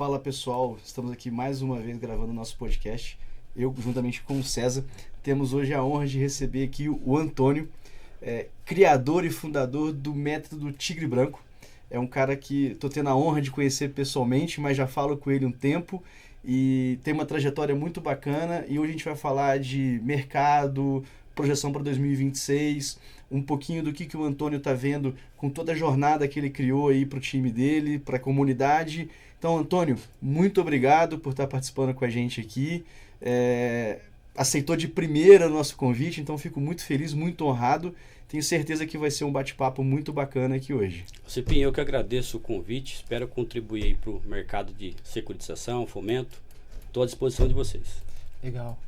Fala pessoal, estamos aqui mais uma vez gravando o nosso podcast. Eu, juntamente com o César, temos hoje a honra de receber aqui o Antônio, criador e fundador do método Tigre Branco. É um cara que estou tendo a honra de conhecer pessoalmente, mas já falo com ele um tempo e tem uma trajetória muito bacana. E hoje a gente vai falar de mercado, projeção para 2026, um pouquinho do que o Antônio está vendo com toda a jornada que ele criou aí para o time dele, para a comunidade. Então, Antônio, muito obrigado por estar participando com a gente aqui. Aceitou de primeira o nosso convite, então fico muito feliz, muito honrado. Tenho certeza que vai ser um bate-papo muito bacana aqui hoje. Cepinho, eu que agradeço o convite, espero contribuir aí para o mercado de securitização, fomento. Estou à disposição de vocês. Legal.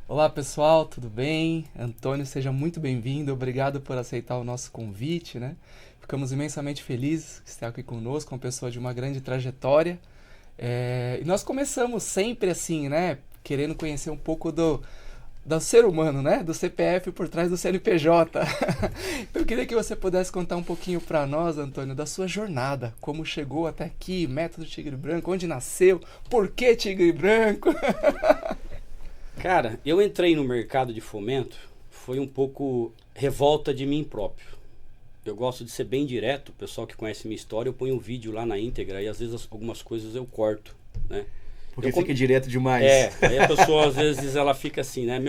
Olá pessoal, tudo bem? Antônio, seja muito bem-vindo, obrigado por aceitar o nosso convite, né? Ficamos imensamente felizes de estar aqui conosco, uma pessoa de uma grande trajetória. E nós começamos sempre assim, né? Querendo conhecer um pouco do ser humano, né? Do CPF por trás do CNPJ. Então eu queria que você pudesse contar um pouquinho para nós, Antônio, da sua jornada, como chegou até aqui, método Tigre Branco, onde nasceu, por que Tigre Branco? Cara, eu entrei no mercado de fomento, foi um pouco revolta de mim próprio. Eu gosto de ser bem direto, o pessoal que conhece minha história, eu ponho um vídeo lá na íntegra e às vezes algumas coisas eu corto, né? Porque fica direto demais. Aí a pessoa às vezes ela fica assim, né,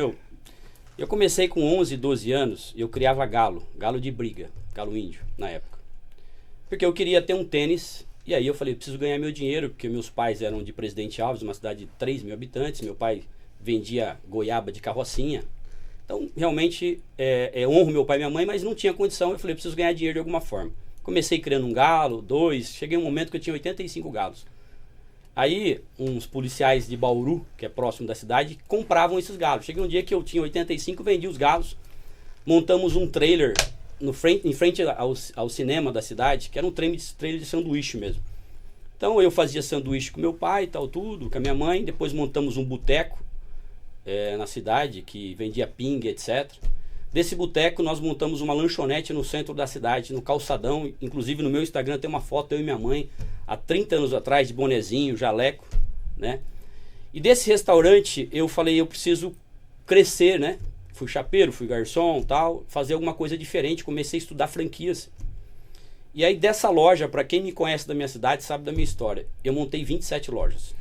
eu comecei com 11, 12 anos, eu criava galo de briga, galo índio, na época. Porque eu queria ter um tênis, e aí eu falei, preciso ganhar meu dinheiro, porque meus pais eram de Presidente Alves, uma cidade de 3 mil habitantes, meu pai vendia goiaba de carrocinha. Então, realmente, eu honro meu pai e minha mãe, mas não tinha condição. Eu falei, preciso ganhar dinheiro de alguma forma. Comecei criando um galo, 2, cheguei um momento que eu tinha 85 galos. Aí, uns policiais de Bauru, que é próximo da cidade, compravam esses galos. Cheguei um dia que eu tinha 85, vendi os galos, montamos um trailer em frente ao cinema da cidade, que era um trailer de sanduíche mesmo. Então, eu fazia sanduíche com meu pai, tal, tudo, com a minha mãe. Depois montamos um boteco na cidade, que vendia pinga, etc. Desse boteco nós montamos uma lanchonete no centro da cidade, no calçadão. Inclusive no meu Instagram tem uma foto, eu e minha mãe, há 30 anos atrás, de bonezinho, jaleco, né? E desse restaurante eu falei, eu preciso crescer, né? Fui chapeiro, fui garçom, tal, fazer alguma coisa diferente. Comecei a estudar franquias. E aí dessa loja, para quem me conhece da minha cidade, sabe da minha história, eu montei 27 lojas.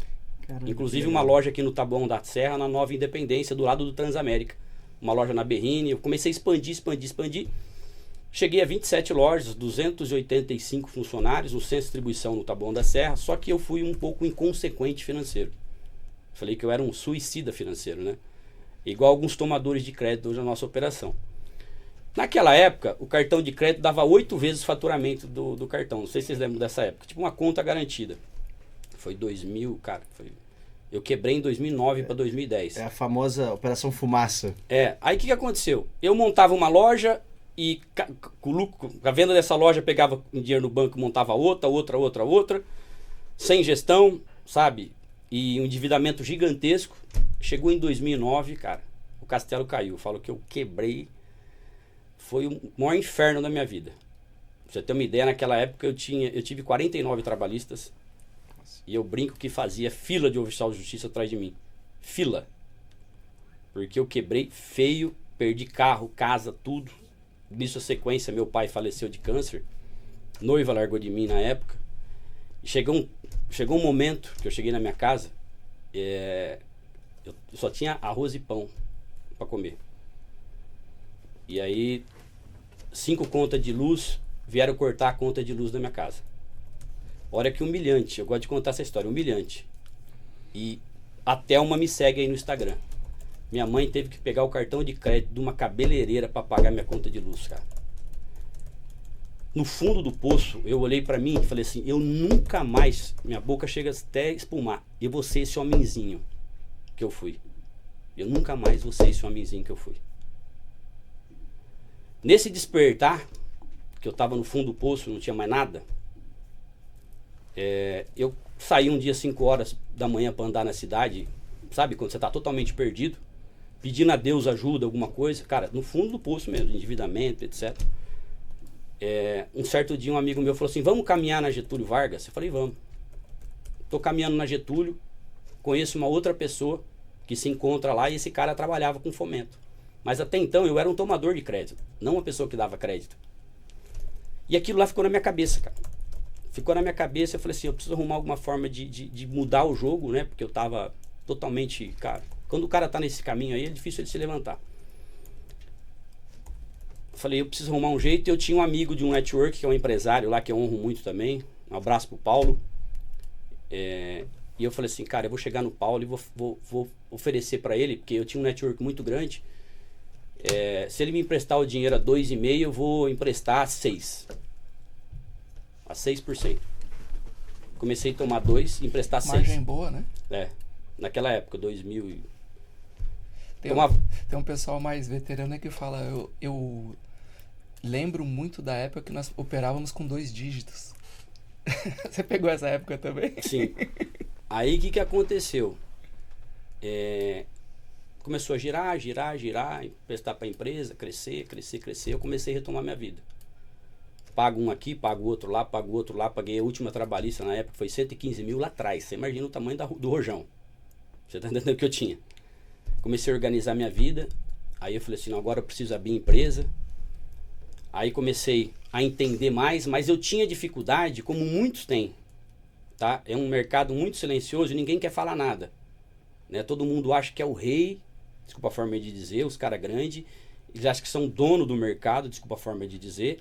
Caramba, inclusive uma loja aqui no Taboão da Serra, na Nova Independência, do lado do Transamérica. Uma loja na Berrini. Eu comecei a expandir. Cheguei a 27 lojas, 285 funcionários, um centro de distribuição no Taboão da Serra, só que eu fui um pouco inconsequente financeiro. Falei que eu era um suicida financeiro, né? Igual alguns tomadores de crédito hoje na nossa operação. Naquela época, o cartão de crédito dava 8 vezes o faturamento do cartão. Não sei se vocês lembram dessa época. Tipo uma conta garantida. Foi 2000, cara. Eu quebrei em 2009 para 2010. É a famosa Operação Fumaça. Aí o que aconteceu? Eu montava uma loja e com a venda dessa loja pegava um dinheiro no banco, montava outra, sem gestão, sabe? E um endividamento gigantesco. Chegou em 2009, cara, o castelo caiu. Eu falo que eu quebrei. Foi o maior inferno da minha vida. Pra você ter uma ideia, naquela época eu tive 49 trabalhistas. E eu brinco que fazia fila de oficial de justiça atrás de mim. Fila. Porque eu quebrei feio, perdi carro, casa, tudo. Nisso a sequência, meu pai faleceu de câncer. Noiva largou de mim na época. E chegou um momento que eu cheguei na minha casa, eu só tinha arroz e pão para comer. E aí, 5 contas de luz vieram cortar a conta de luz da minha casa. Olha que humilhante, eu gosto de contar essa história, humilhante. E a Thelma me segue aí no Instagram. Minha mãe teve que pegar o cartão de crédito de uma cabeleireira para pagar minha conta de luz, cara. No fundo do poço, eu olhei para mim e falei assim, eu nunca mais, minha boca chega até a espumar, eu vou ser esse homenzinho que eu fui. Eu nunca mais vou ser esse homenzinho que eu fui. Nesse despertar, que eu tava no fundo do poço, não tinha mais nada, eu saí um dia 5 horas da manhã para andar na cidade, sabe, quando você tá totalmente perdido, pedindo a Deus ajuda, alguma coisa, cara, no fundo do poço mesmo, endividamento, etc. Um certo dia um amigo meu falou assim, vamos caminhar na Getúlio Vargas? Eu falei, vamos. tô caminhando na Getúlio, conheço uma outra pessoa que se encontra lá e esse cara trabalhava com fomento. Mas até então eu era um tomador de crédito, não uma pessoa que dava crédito. E aquilo lá ficou na minha cabeça, cara. Ficou na minha cabeça, eu falei assim, eu preciso arrumar alguma forma de mudar o jogo, né? Porque eu tava totalmente, cara... Quando o cara tá nesse caminho aí, é difícil ele se levantar. Falei, eu preciso arrumar um jeito. Eu tinha um amigo de um network, que é um empresário lá, que eu honro muito também. Um abraço pro Paulo. E eu falei assim, cara, eu vou chegar no Paulo e vou oferecer para ele, porque eu tinha um network muito grande. Se ele me emprestar o dinheiro a 2,5, eu vou emprestar a 6. A 6%. Comecei a tomar 2 e emprestar 6. Margem boa, né? Naquela época, 2000 e... Tem um pessoal mais veterano que fala, eu lembro muito da época que nós operávamos com 2 dígitos. Você pegou essa época também? Sim. Aí o que aconteceu? Começou a girar, emprestar para a empresa, crescer. Eu comecei a retomar minha vida. Pago um aqui, pago outro lá, paguei a última trabalhista na época, foi 115 mil lá atrás. Você imagina o tamanho do rojão. Você tá entendendo o que eu tinha? Comecei a organizar minha vida. Aí eu falei assim, não, agora eu preciso abrir empresa. Aí comecei a entender mais, mas eu tinha dificuldade, como muitos têm. Tá? É um mercado muito silencioso e ninguém quer falar nada. Né? Todo mundo acha que é o rei, desculpa a forma de dizer, os caras grandes. Eles acham que são dono do mercado, desculpa a forma de dizer.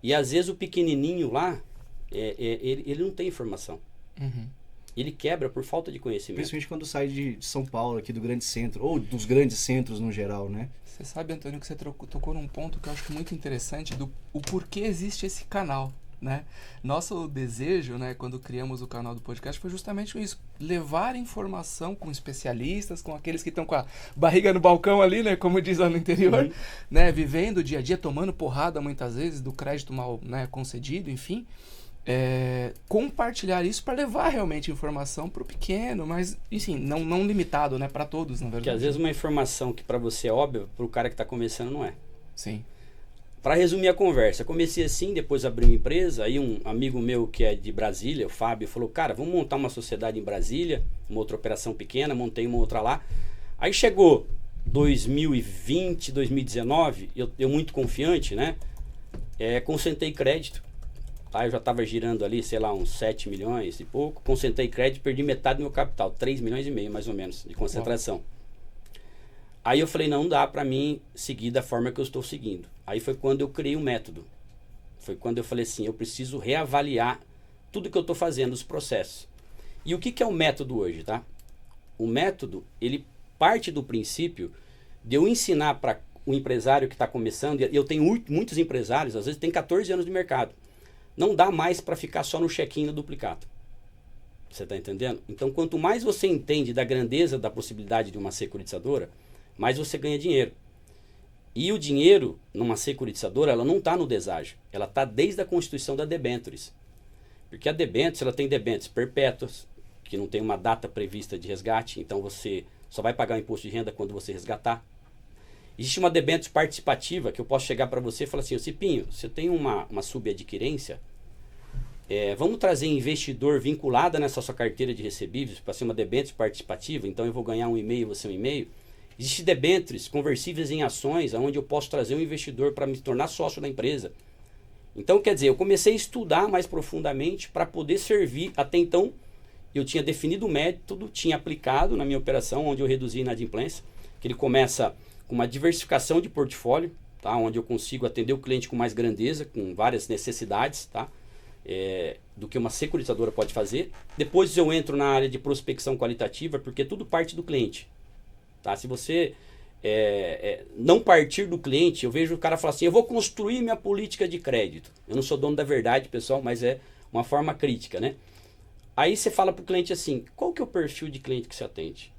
E às vezes o pequenininho lá, ele não tem informação. Uhum. Ele quebra por falta de conhecimento. Principalmente quando sai de São Paulo, aqui do grande centro, ou dos grandes centros no geral, né? Você sabe, Antônio, que você tocou num ponto que eu acho muito interessante o porquê existe esse canal, né? Nosso desejo, né, quando criamos o canal do podcast, foi justamente isso, levar informação com especialistas, com aqueles que estão com a barriga no balcão ali, né, como diz lá no interior, né, vivendo o dia a dia, tomando porrada muitas vezes do crédito mal, né, concedido, enfim. Compartilhar isso para levar realmente informação para o pequeno, mas enfim, não limitado, né, para todos, na verdade. Porque às vezes uma informação que para você é óbvia, para o cara que está começando não é. Sim. Para resumir a conversa, comecei assim, depois abri uma empresa, aí um amigo meu que é de Brasília, o Fábio, falou, cara, vamos montar uma sociedade em Brasília, uma outra operação pequena, montei uma outra lá. Aí chegou 2020, 2019, eu muito confiante, né, concentrei crédito. Eu já estava girando ali, sei lá, uns 7 milhões e pouco. Concentrei crédito, perdi metade do meu capital. 3 milhões e meio, mais ou menos, de concentração. Uau. Aí eu falei, não dá para mim seguir da forma que eu estou seguindo. Aí foi quando eu criei um método. Foi quando eu falei assim, eu preciso reavaliar tudo que eu estou fazendo, os processos. E o que é o método hoje, tá? O método, ele parte do princípio de eu ensinar para o empresário que está começando, e eu tenho muitos empresários, às vezes tem 14 anos de mercado. Não dá mais para ficar só no check-in no duplicado. Você está entendendo? Então, quanto mais você entende da grandeza da possibilidade de uma securitizadora, mais você ganha dinheiro. E o dinheiro, numa securitizadora, ela não está no deságio. Ela está desde a constituição da debêntures. Porque a debêntures, ela tem debêntures perpétuas, que não tem uma data prevista de resgate, então você só vai pagar o imposto de renda quando você resgatar. Existe uma debêntures participativa que eu posso chegar para você e falar assim, Cipinho, você tem uma subadquirência, vamos trazer investidor vinculado nessa sua carteira de recebíveis para ser uma debêntures participativa, então eu vou ganhar 1,5, você 1,5. Existem debêntures conversíveis em ações, onde eu posso trazer um investidor para me tornar sócio da empresa. Então, quer dizer, eu comecei a estudar mais profundamente para poder servir. Até então, eu tinha definido o método, tinha aplicado na minha operação, onde eu reduzi a inadimplência, que ele começa com uma diversificação de portfólio, tá? Onde eu consigo atender o cliente com mais grandeza, com várias necessidades, tá? Do que uma securitizadora pode fazer. Depois eu entro na área de prospecção qualitativa, porque tudo parte do cliente. Tá? Se você não partir do cliente, eu vejo o cara falar assim, eu vou construir minha política de crédito. Eu não sou dono da verdade, pessoal, mas é uma forma crítica, né? Aí você fala para o cliente assim, qual que é o perfil de cliente que você atende?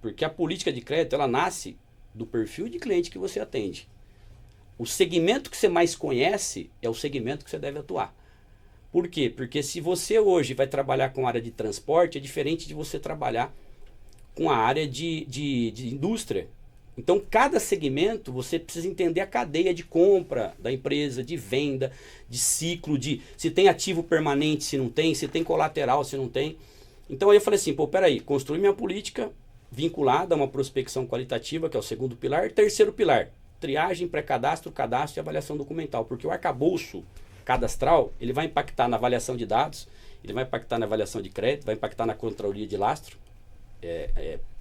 Porque a política de crédito, ela nasce do perfil de cliente que você atende. O segmento que você mais conhece é o segmento que você deve atuar. Por quê? Porque se você hoje vai trabalhar com a área de transporte, é diferente de você trabalhar com a área de indústria. Então, cada segmento, você precisa entender a cadeia de compra da empresa, de venda, de ciclo, de se tem ativo permanente, se não tem, se tem colateral, se não tem. Então, aí eu falei assim, pô, peraí, construir minha política vinculada a uma prospecção qualitativa, que é o segundo pilar. Terceiro pilar, triagem, pré-cadastro, cadastro e avaliação documental. Porque o arcabouço cadastral, ele vai impactar na avaliação de dados, ele vai impactar na avaliação de crédito, vai impactar na controladoria de lastro,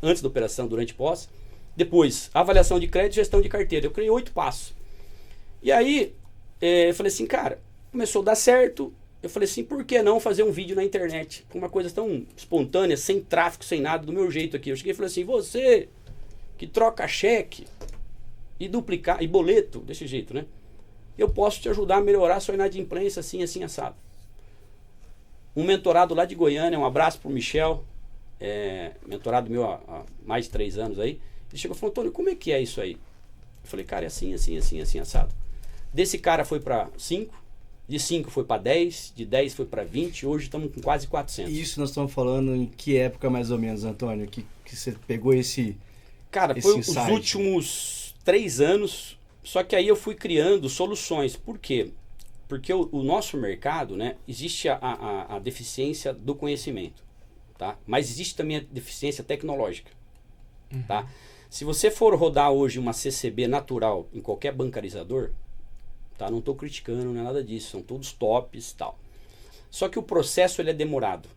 antes da operação, durante e pós. Depois, avaliação de crédito e gestão de carteira. Eu criei 8 passos. E aí, eu falei assim, cara, começou a dar certo. Eu falei assim, por que não fazer um vídeo na internet? Com uma coisa tão espontânea, sem tráfego, sem nada, do meu jeito aqui. Eu cheguei e falei assim, você que troca cheque e duplicar, e boleto, desse jeito, né? Eu posso te ajudar a melhorar a sua inadimplência assim, assim, assado. Um mentorado lá de Goiânia, um abraço pro Michel, mentorado meu há mais de 3 anos aí. Ele chegou e falou, Antônio, como é que é isso aí? Eu falei, cara, é assim, assim, assim, assim, assado. Desse cara foi para 5, de 5 foi para 10, de 10 foi para 20, hoje estamos com quase 400. E isso nós estamos falando em que época mais ou menos, Antônio? Que você pegou esse Cara, foi os últimos 3 anos, só que aí eu fui criando soluções. Por quê? Porque o nosso mercado, né, existe a deficiência do conhecimento, tá? Mas existe também a deficiência tecnológica, tá? Se você for rodar hoje uma CCB natural em qualquer bancarizador, tá? Não estou criticando, não é nada disso, são todos tops e tal. Só que o processo ele é demorado.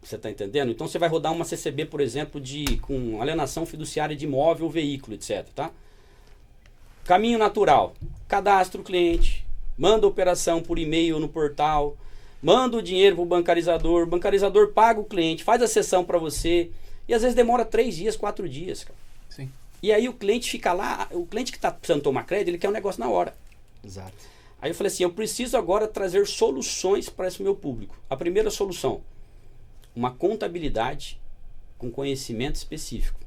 Você está entendendo? Então você vai rodar uma CCB, por exemplo, com alienação fiduciária de imóvel, veículo, etc. Tá? Caminho natural. Cadastra o cliente, manda a operação por e-mail no portal, manda o dinheiro para o bancarizador paga o cliente, faz a sessão para você, e às vezes demora 3 dias, 4 dias. Cara. Sim. E aí o cliente fica lá, o cliente que está precisando tomar crédito, ele quer um negócio na hora. Exato. Aí eu falei assim, eu preciso agora trazer soluções para esse meu público. A primeira solução, uma contabilidade com conhecimento específico.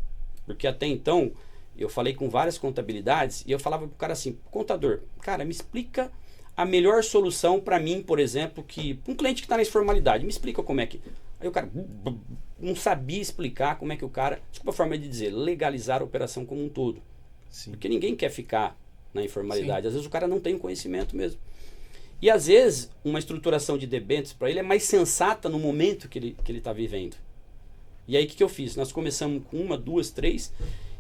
Porque até então, eu falei com várias contabilidades e eu falava pro cara assim, contador, cara, me explica a melhor solução para mim, por exemplo, que um cliente que está na informalidade, me explica como é que... Aí o cara não sabia explicar como é que o cara, desculpa a forma de dizer, legalizar a operação como um todo. Sim. Porque ninguém quer ficar na informalidade. Sim. Às vezes o cara não tem o conhecimento mesmo. E às vezes uma estruturação de debêntures para ele é mais sensata no momento que ele está vivendo. E aí o que eu fiz? Nós começamos com 1, 2, 3.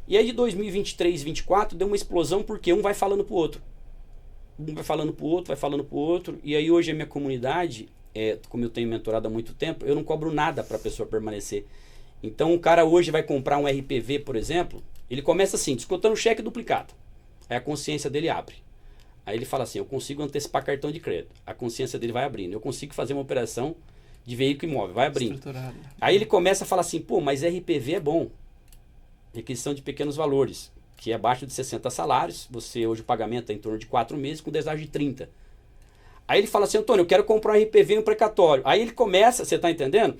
E aí de 2023, 2024 deu uma explosão porque um vai falando pro outro. Um vai falando pro outro, vai falando pro outro. E aí hoje a minha comunidade, como eu tenho mentorado há muito tempo, eu não cobro nada para a pessoa permanecer. Então o cara hoje vai comprar um RPV, por exemplo, ele começa assim, descontando cheque duplicado. Aí a consciência dele abre. Aí ele fala assim, eu consigo antecipar cartão de crédito. A consciência dele vai abrindo. Eu consigo fazer uma operação de veículo imóvel, vai abrindo. Aí ele começa a falar assim, pô, mas RPV é bom. Requisição de pequenos valores, que é abaixo de 60 salários. Você hoje o pagamento é em torno de 4 meses, com deságio de 30. Aí ele fala assim, Antônio, eu quero comprar um RPV e um precatório. Aí ele começa, você está entendendo?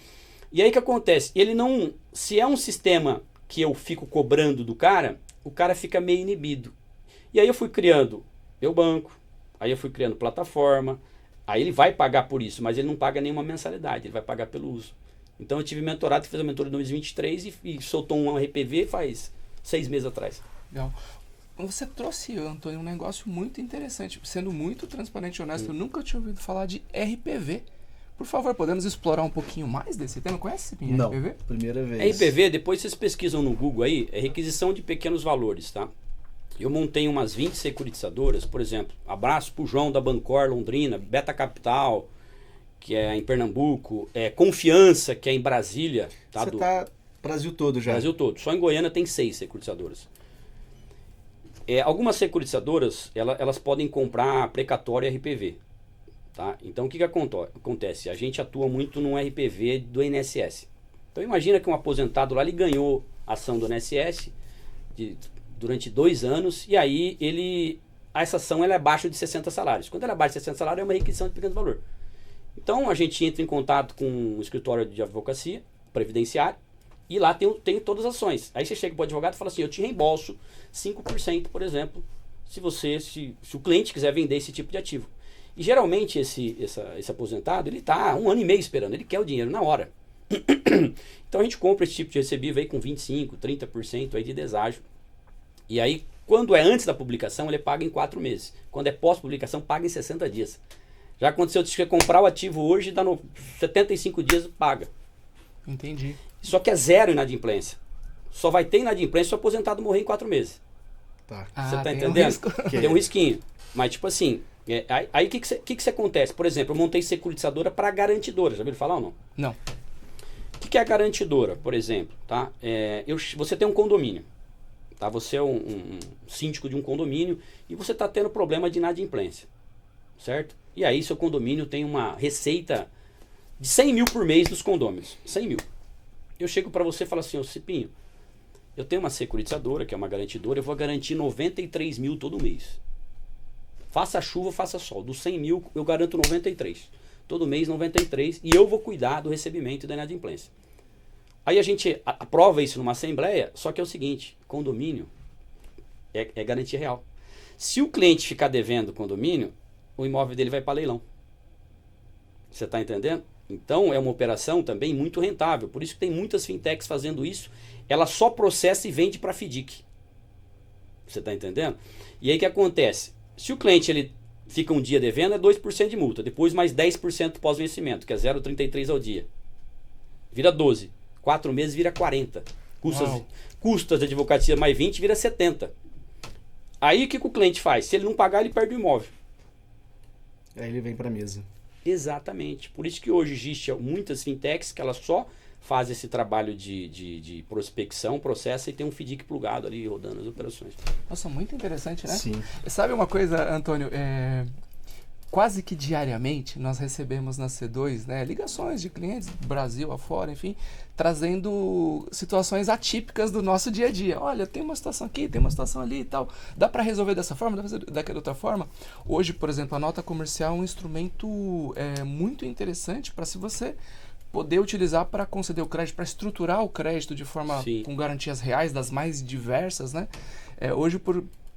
E aí o que acontece? Ele não, se é um sistema que eu fico cobrando do cara, o cara fica meio inibido. E aí eu fui criando meu banco, aí eu fui criando plataforma, aí ele vai pagar por isso, mas ele não paga nenhuma mensalidade, ele vai pagar pelo uso. Então eu tive mentorado que fez a mentoria em 2023 e soltou um RPV faz 6 meses atrás. Legal. Você trouxe, Antônio, um negócio muito interessante, sendo muito transparente e honesto, eu nunca tinha ouvido falar de RPV. Por favor, podemos explorar um pouquinho mais desse tema? Conhece esse Não, RPV? primeira vez. RPV, depois vocês pesquisam no Google aí, é requisição de pequenos valores, tá? Eu montei umas 20 securitizadoras, por exemplo, abraço pro João da Bancor Londrina, Beta Capital, que é em Pernambuco, Confiança, que é em Brasília. Tá? Você tá Brasil todo já. Brasil todo. Só em Goiânia tem 6 securitizadoras. Algumas securitizadoras, elas podem comprar precatório e RPV. Tá? Então o que acontece? A gente atua muito no RPV do INSS. Então imagina que um aposentado lá, ele ganhou ação do INSS durante 2 anos, e aí essa ação ela é abaixo de 60 salários. Quando ela é abaixo de 60 salários, é uma requisição de pequeno valor. Então a gente entra em contato com o escritório de advocacia, previdenciário, e lá tem todas as ações. Aí você chega para o advogado e fala assim, eu te reembolso 5%, por exemplo, se o cliente quiser vender esse tipo de ativo. E geralmente esse aposentado, ele está 1 ano e meio esperando, ele quer o dinheiro na hora. Então a gente compra esse tipo de recebível aí com 25%, 30% aí de deságio. E aí, quando é antes da publicação, ele paga em 4 meses. Quando é pós-publicação, paga em 60 dias. Já aconteceu de você comprar o ativo hoje, dá no 75 dias, paga. Entendi. Só que é zero inadimplência. Só vai ter inadimplência se o aposentado morrer em 4 meses. Tá. Você tá tem um entendendo? risco. Tem um risquinho. Mas, tipo assim, aí o que acontece? Por exemplo, eu montei securitizadora para garantidora. Já ouviram falar ou não? Não. O que é a garantidora, por exemplo? Tá? Você tem um condomínio. Tá? Você é um síndico de um condomínio e você está tendo problema de inadimplência. Certo? E aí seu condomínio tem uma receita de 100 mil por mês dos condôminos. 100 mil. Eu chego para você e falo assim, ô Cipinho, eu tenho uma securitizadora, que é uma garantidora, eu vou garantir 93 mil todo mês. Faça chuva, faça sol. Dos 100 mil, eu garanto 93. Todo mês, 93. E eu vou cuidar do recebimento da inadimplência. Aí a gente aprova isso numa assembleia, só que é o seguinte, condomínio é garantia real. Se o cliente ficar devendo o condomínio, o imóvel dele vai para leilão. Você está entendendo? Então é uma operação também muito rentável. Por isso que tem muitas fintechs fazendo isso. Ela só processa e vende para FDIC. Você está entendendo? E aí o que acontece? Se o cliente ele fica um dia devendo, é 2% de multa. Depois mais 10% pós-vencimento, que é 0,33 ao dia. Vira 12. 4 meses vira 40. Custas de advocacia mais 20 vira 70. Aí o que o cliente faz? Se ele não pagar, ele perde o imóvel. Aí ele vem para a mesa. Exatamente. Por isso que hoje existem muitas fintechs que elas só fazem esse trabalho de prospecção, processa e tem um FDIC plugado ali rodando as operações. Nossa, muito interessante, né? Sim. Sabe uma coisa, Antônio? Quase que diariamente nós recebemos na C2, né, ligações de clientes do Brasil afora, enfim, trazendo situações atípicas do nosso dia a dia. Olha, tem uma situação aqui, tem uma situação ali e tal. Dá para resolver dessa forma, dá para fazer daquela outra forma? Hoje, por exemplo, a nota comercial é um instrumento muito interessante para se você poder utilizar para conceder o crédito, para estruturar o crédito de forma com garantias reais das mais diversas, né? Hoje,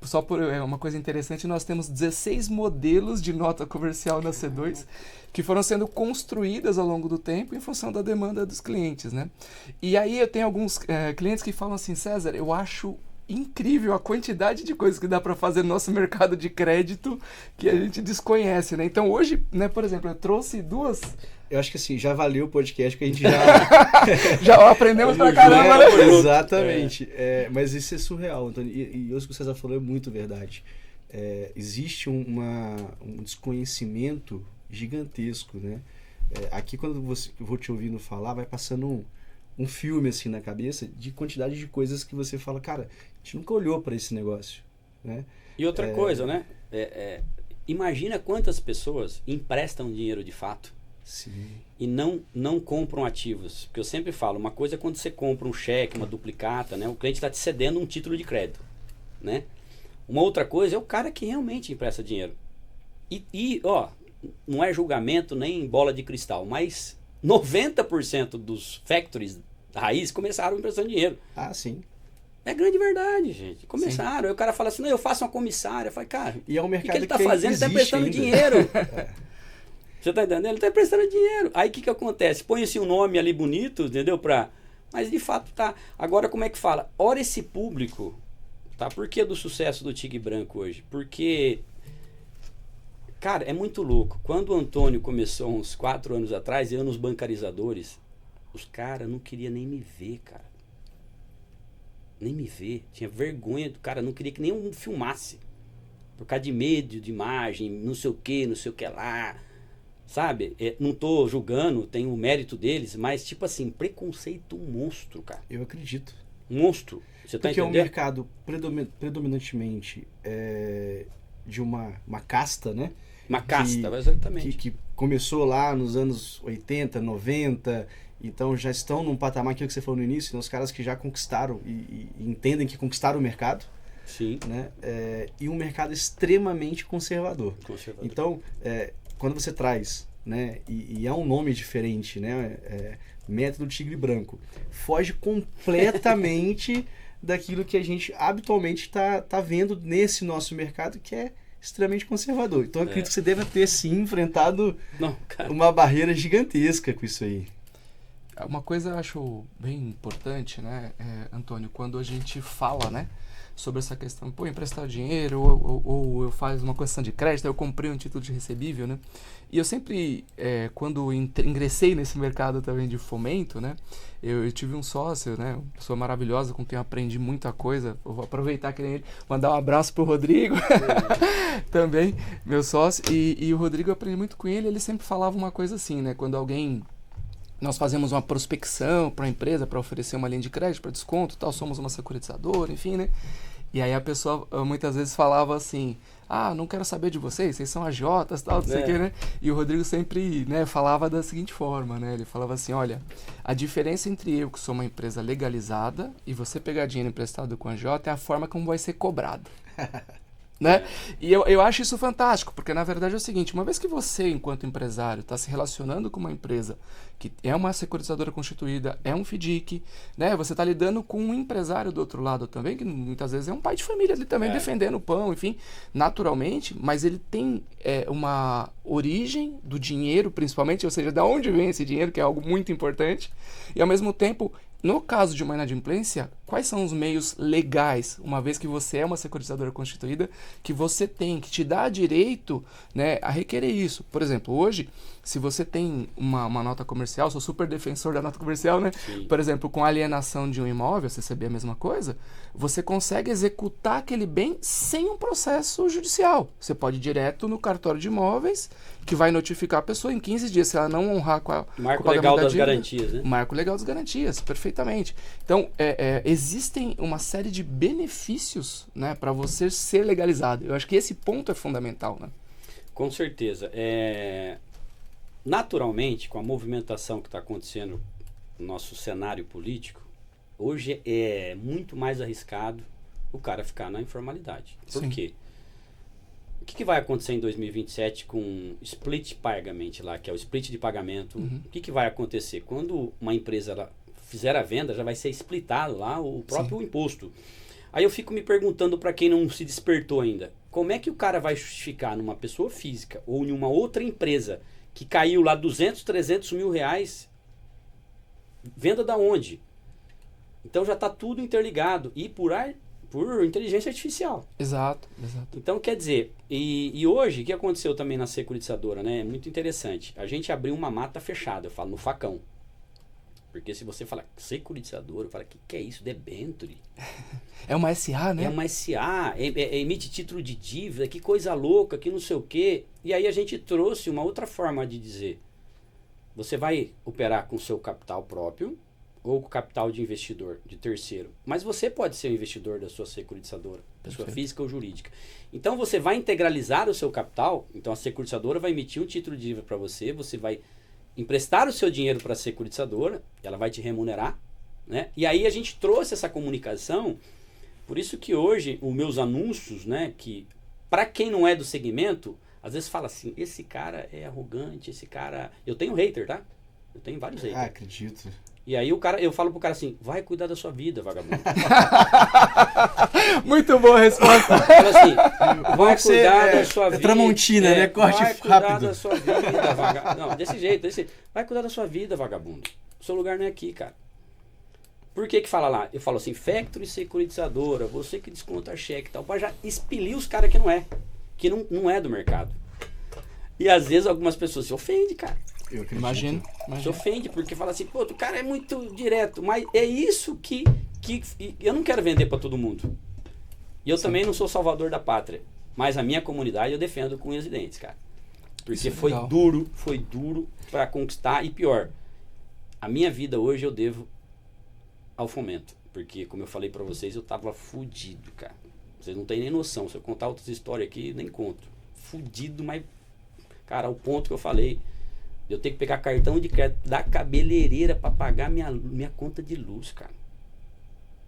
só por uma coisa interessante, nós temos 16 modelos de nota comercial na C2 que foram sendo construídas ao longo do tempo em função da demanda dos clientes, né? E aí eu tenho alguns clientes que falam assim, César, eu acho incrível a quantidade de coisas que dá para fazer no nosso mercado de crédito que a gente desconhece, né? Então hoje, né, por exemplo, eu trouxe duas... Eu acho que assim, já valeu o podcast que a gente já aprendemos pra caramba, né? Exatamente. Mas isso é surreal, Antônio. E isso que o César falou é muito verdade. Existe um desconhecimento gigantesco, né? Aqui, quando eu vou te ouvindo falar, vai passando um filme assim na cabeça de quantidade de coisas que você fala, cara, a gente nunca olhou para esse negócio, né? E outra coisa, né? Imagina quantas pessoas emprestam dinheiro de fato. Sim. E não compram ativos. Porque eu sempre falo, uma coisa é quando você compra um cheque, uma duplicata, né? O cliente está te cedendo um título de crédito, né? Uma outra coisa é o cara que realmente empresta dinheiro. Ó, não é julgamento nem bola de cristal, mas 90% dos factories raiz começaram emprestando dinheiro. Ah, sim. É grande verdade, gente. Começaram. Aí o cara fala assim, não, eu faço uma comissária. Eu falo, cara, e é um mercado o que ele está fazendo? Ele está emprestando ainda. dinheiro. Você tá entendendo? Ele está emprestando dinheiro. Aí o que acontece? Põe-se um nome ali bonito, entendeu? Mas de fato tá. Agora como é que fala? Ora esse público, tá? Por que do sucesso do Tigre Branco hoje? Porque, cara, é muito louco. Quando o Antônio começou uns 4 anos atrás, eu nos bancarizadores, os caras não queriam nem me ver, cara. Nem me ver. Tinha vergonha do cara, não queria que nenhum filmasse. Por causa de medo de imagem, não sei o que lá. Sabe? Não tô julgando, tem o mérito deles, mas tipo assim, preconceito monstro, cara. Eu acredito. Monstro. Você tá Porque entendendo? é um mercado predominantemente de uma casta, né? Uma casta, exatamente. Que começou lá nos anos 80, 90, então já estão num patamar, aquilo que você falou no início, né? Os caras que já conquistaram e entendem que conquistaram o mercado. Sim. Né? E um mercado extremamente conservador. Então, quando você traz, né, e é um nome diferente, né, método Tigre Branco, foge completamente daquilo que a gente habitualmente tá vendo nesse nosso mercado, que é extremamente conservador. Então, eu acredito que você deve ter, sim, enfrentado uma barreira gigantesca com isso aí. uma coisa eu acho bem importante, né, Antônio, quando a gente fala, né, sobre essa questão, pô, emprestar dinheiro, ou eu faço uma questão de crédito, eu comprei um título de recebível, né, e eu sempre, quando ingressei nesse mercado também de fomento, né, eu tive um sócio, né, uma pessoa maravilhosa com quem eu aprendi muita coisa, eu vou aproveitar que ele mandar um abraço pro Rodrigo, também, meu sócio, e o Rodrigo, eu aprendi muito com ele, ele sempre falava uma coisa assim, né, quando nós fazemos uma prospecção para a empresa para oferecer uma linha de crédito para desconto, tal, somos uma securitizadora, enfim, né? E aí a pessoa muitas vezes falava assim, não quero saber de vocês são agiotas, tal, não sei o que, né? E o Rodrigo sempre, né, falava da seguinte forma, né? Ele falava assim, olha, a diferença entre eu, que sou uma empresa legalizada, e você pegar dinheiro emprestado com a agiota é a forma como vai ser cobrado. Né? E eu acho isso fantástico, porque na verdade é o seguinte, uma vez que você, enquanto empresário, está se relacionando com uma empresa que é uma securitizadora constituída, é um FDIC, né? Você está lidando com um empresário do outro lado também, que muitas vezes é um pai de família ali também, defendendo o pão, enfim, naturalmente, mas ele tem uma origem do dinheiro, principalmente, ou seja, de onde vem esse dinheiro, que é algo muito importante, e ao mesmo tempo, no caso de uma inadimplência, quais são os meios legais, uma vez que você é uma securitizadora constituída, que você tem, que te dá direito, né, a requerer isso? Por exemplo, hoje, se você tem uma nota comercial, sou super defensor da nota comercial, né? Sim. Por exemplo, com alienação de um imóvel, CCB é a mesma coisa, você consegue executar aquele bem sem um processo judicial. Você pode ir direto no cartório de imóveis, que vai notificar a pessoa em 15 dias, se ela não honrar com a Marco com o legal pagamento da das dívida. garantias, né? Marco legal das garantias, perfeitamente. Então, existem uma série de benefícios, né, para você ser legalizado. Eu acho que esse ponto é fundamental, né? Com certeza. Naturalmente, com a movimentação que está acontecendo no nosso cenário político, hoje é muito mais arriscado o cara ficar na informalidade. Por Sim. quê? O que vai acontecer em 2027 com split pagament lá, que é o split de pagamento? Uhum. O que vai acontecer? Quando uma empresa ela fizer a venda, já vai ser splitado lá o próprio imposto. Aí eu fico me perguntando, para quem não se despertou ainda, como é que o cara vai justificar numa pessoa física ou em uma outra empresa que caiu lá 200, 300 mil reais, venda da onde? Então já está tudo interligado e por inteligência artificial. Exato. Então, quer dizer, e hoje, o que aconteceu também na securitizadora, né? É muito interessante. A gente abriu uma mata fechada, eu falo, no facão. Porque se você falar securitizadora, fala, que é isso? Debenture? É uma SA, né? É uma SA, emite título de dívida, que coisa louca, que não sei o quê. E aí a gente trouxe uma outra forma de dizer. Você vai operar com o seu capital próprio ou com o capital de investidor, de terceiro. Mas você pode ser o investidor da sua securitizadora, pessoa física ou jurídica. Então você vai integralizar o seu capital, então a securitizadora vai emitir um título de dívida para você, você vai emprestar o seu dinheiro para a securitizadora, ela vai te remunerar, né? E aí a gente trouxe essa comunicação, por isso que hoje os meus anúncios, né, que para quem não é do segmento, às vezes fala assim, esse cara é arrogante, esse cara... Eu tenho hater, tá? Eu tenho vários haters. Acredito. E aí eu falo pro cara assim, vai cuidar da sua vida, vagabundo. Muito boa a resposta. Fala assim, vai cuidar da sua vida. Tramontina, né? Corte vai cuidar rápido. da sua vida, vagabundo. Não, desse jeito. Vai cuidar da sua vida, vagabundo. O seu lugar não é aqui, cara. Por que fala lá? Eu falo assim, factory securitizadora, você que desconta cheque e tal, para já expelir os caras que não é do mercado. E às vezes algumas pessoas se ofendem, cara. Eu acredito. Imagino. Se ofende porque fala assim, pô, o cara é muito direto, mas é isso que eu não quero vender para todo mundo. E eu também não sou salvador da pátria, mas a minha comunidade eu defendo com unhas e dentes, cara. Porque É foi legal. duro para conquistar e pior, a minha vida hoje eu devo ao fomento, porque como eu falei para vocês, eu tava fudido, cara. Vocês não têm nem noção, se eu contar outras histórias aqui, nem conto. Fudido, mas cara, ao ponto que eu falei, eu tenho que pegar cartão de crédito da cabeleireira para pagar minha conta de luz, cara.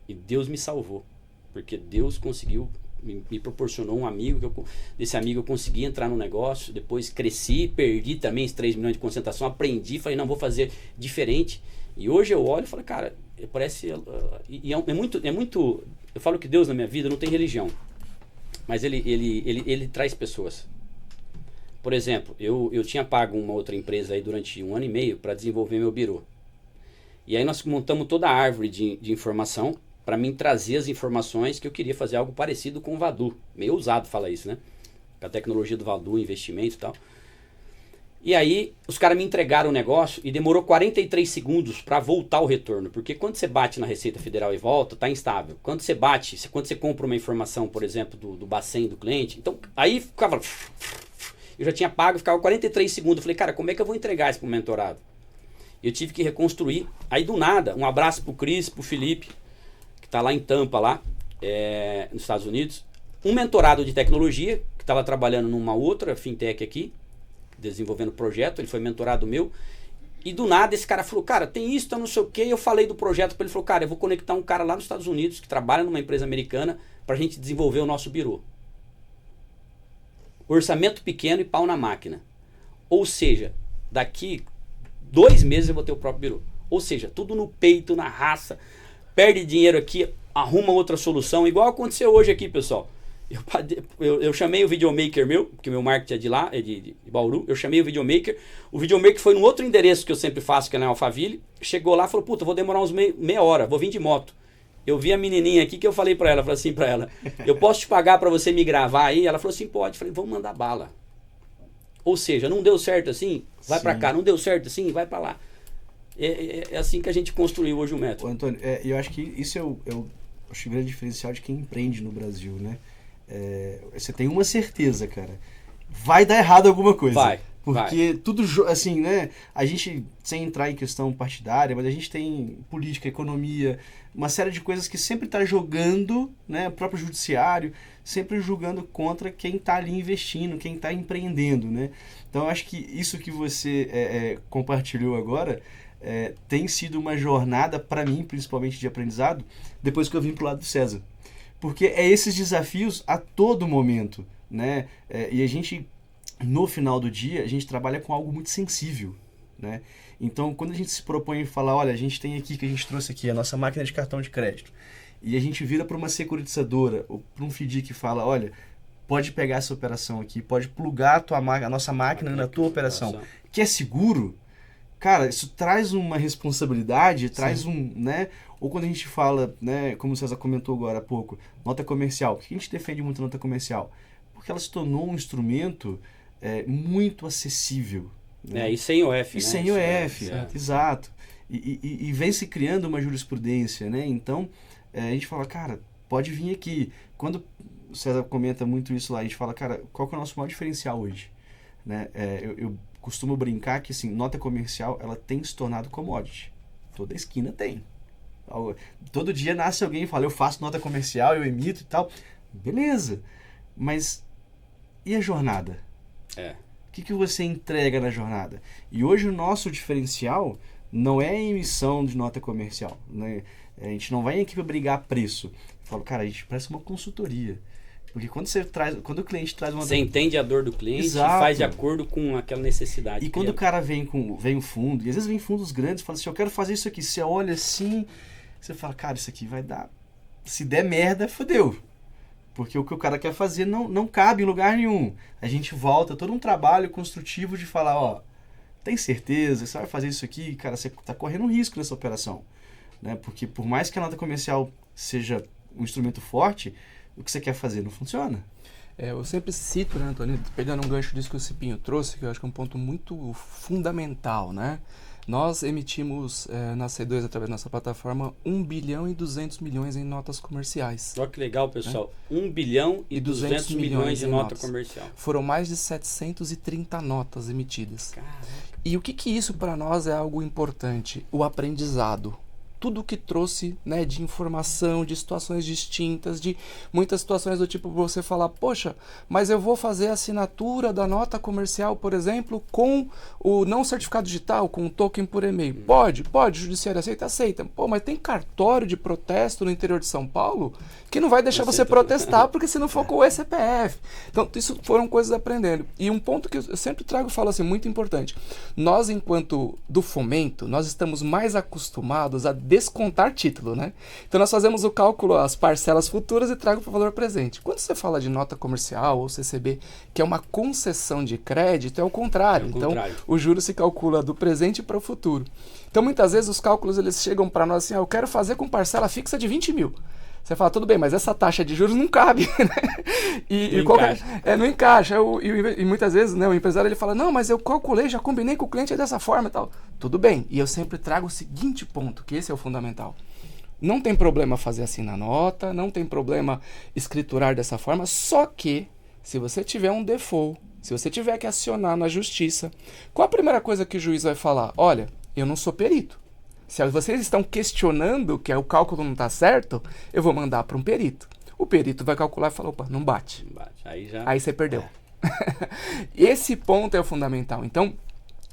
E Deus me salvou. Porque Deus conseguiu, me proporcionou um amigo, desse amigo eu consegui entrar no negócio, depois cresci, perdi também os 3 milhões de concentração, aprendi, falei, não, vou fazer diferente. E hoje eu olho e falo, cara, parece... é muito... Eu falo que Deus na minha vida não tem religião. Mas ele traz pessoas. Por exemplo, eu tinha pago uma outra empresa aí durante 1 ano e meio para desenvolver meu birô. E aí nós montamos toda a árvore de informação para mim trazer as informações que eu queria fazer algo parecido com o Vadu. Meio ousado falar isso, né? Com a tecnologia do Vadu, investimento e tal. E aí os caras me entregaram o negócio e demorou 43 segundos para voltar o retorno. Porque quando você bate na Receita Federal e volta, tá instável. Quando você bate, quando você compra uma informação, por exemplo, do Bacen do cliente, então aí ficava... Eu já tinha pago, ficava 43 segundos. Eu falei, cara, como é que eu vou entregar isso pro mentorado? E eu tive que reconstruir. Aí do nada, um abraço pro Cris, pro Felipe, que tá lá em Tampa, lá, nos Estados Unidos. Um mentorado de tecnologia, que estava trabalhando numa outra fintech aqui, desenvolvendo projeto, ele foi mentorado meu. E do nada esse cara falou, cara, tem isso, tá não sei o quê. Eu falei do projeto para ele, falou, cara, eu vou conectar um cara lá nos Estados Unidos, que trabalha numa empresa americana, pra gente desenvolver o nosso birô. Orçamento pequeno e pau na máquina. Ou seja, daqui 2 meses eu vou ter o próprio birô. Ou seja, tudo no peito, na raça. Perde dinheiro aqui, arruma outra solução. Igual aconteceu hoje aqui, pessoal. Eu chamei o videomaker meu, porque o meu marketing é de lá, é de Bauru. Eu chamei o videomaker. O videomaker foi num outro endereço que eu sempre faço, que é na Alphaville. Chegou lá e falou, puta, vou demorar uns meia hora, vou vir de moto. Eu vi a menininha aqui que eu falei pra ela, falei assim pra ela, eu posso te pagar pra você me gravar aí? Ela falou assim, pode. Eu falei, vamos mandar bala. Ou seja, não deu certo assim? Vai pra cá. Não deu certo assim? Vai pra lá. É assim que a gente construiu hoje o método. Ô, Antônio, eu acho que isso é o grande diferencial de quem empreende no Brasil, né? Você tem uma certeza, cara. Vai dar errado alguma coisa. Vai. Porque tudo, assim, né? A gente, sem entrar em questão partidária, mas a gente tem política, economia, uma série de coisas que sempre está jogando, né? O próprio judiciário, sempre julgando contra quem está ali investindo, quem está empreendendo, né? Então, eu acho que isso que você compartilhou agora tem sido uma jornada, para mim, principalmente de aprendizado, depois que eu vim pro lado do César. Porque esses desafios a todo momento, né? E a gente... No final do dia, a gente trabalha com algo muito sensível, né? Então, quando a gente se propõe a falar, olha, a gente tem aqui, que a gente trouxe aqui, a nossa máquina de cartão de crédito, e a gente vira para uma securitizadora, ou para um FDIC que fala, olha, pode pegar essa operação aqui, pode plugar a nossa máquina na tua operação, que é seguro, cara, isso traz uma responsabilidade, traz né? Ou quando a gente fala, né, como o César comentou agora há pouco, nota comercial. Por que a gente defende muito nota comercial? Porque ela se tornou um instrumento muito acessível. Né? E sem OF, né? Sem OF, exato. E vem se criando uma jurisprudência, né? Então, a gente fala, cara, pode vir aqui. Quando o César comenta muito isso lá, a gente fala, cara, qual que é o nosso maior diferencial hoje? Né? Eu costumo brincar que, assim, nota comercial, ela tem se tornado commodity. Toda esquina tem. Todo dia nasce alguém e fala, eu faço nota comercial, eu emito e tal. Beleza. Mas e a jornada? O que você entrega na jornada? E hoje o nosso diferencial não é a emissão de nota comercial. Né? A gente não vai aqui para brigar preço. Eu falo, cara, a gente parece uma consultoria. Porque quando o cliente traz uma... Você entende a dor do cliente. Exato. E faz de acordo com aquela necessidade. E quando o cara vem um fundo, e às vezes vem fundos grandes, fala assim, eu quero fazer isso aqui. Você olha assim, você fala, cara, isso aqui vai dar... Se der merda, fodeu. Porque o que o cara quer fazer não cabe em lugar nenhum. A gente volta, todo um trabalho construtivo de falar, ó, tem certeza, você vai fazer isso aqui, cara, você está correndo um risco nessa operação. Né? Porque por mais que a nota comercial seja um instrumento forte, o que você quer fazer não funciona. Eu sempre cito, né, Antônio, pegando um gancho disso que o Cipinho trouxe, que eu acho que é um ponto muito fundamental, né? Nós emitimos na C2, através da nossa plataforma, 1 bilhão e 200 milhões em notas comerciais. Olha que legal, pessoal. 1 bilhão e 200 milhões de nota comercial. Foram mais de 730 notas emitidas. Caraca. E o que isso para nós é algo importante? O aprendizado. Tudo que trouxe, né, de informação, de situações distintas, de muitas situações do tipo você falar, poxa, mas eu vou fazer a assinatura da nota comercial, por exemplo, com o não certificado digital, com o token por e-mail. Pode, o judiciário aceita. Pô, mas tem cartório de protesto no interior de São Paulo que não vai deixar você protestar porque se não for com o ECPF. Então, isso foram coisas aprendendo. E um ponto que eu sempre trago e falo assim, muito importante. Nós, enquanto do fomento, nós estamos mais acostumados a descontar título, né? Então nós fazemos o cálculo, as parcelas futuras e trago para o valor presente. Quando você fala de nota comercial ou CCB, que é uma concessão de crédito, é o contrário. Então o juro se calcula do presente para o futuro. Então muitas vezes os cálculos eles chegam para nós assim, eu quero fazer com parcela fixa de 20 mil. Você fala, tudo bem, mas essa taxa de juros não cabe, né? Não encaixa. E muitas vezes, né, o empresário ele fala, não, mas eu calculei, já combinei com o cliente dessa forma e tal. Tudo bem, e eu sempre trago o seguinte ponto, que esse é o fundamental. Não tem problema fazer assim na nota, não tem problema escriturar dessa forma, só que se você tiver um default, se você tiver que acionar na justiça, qual a primeira coisa que o juiz vai falar? Olha, eu não sou perito. Se vocês estão questionando que o cálculo não está certo, eu vou mandar para um perito. O perito vai calcular e falar, opa, não bate. Não bate. Aí você perdeu. Esse ponto é o fundamental. Então,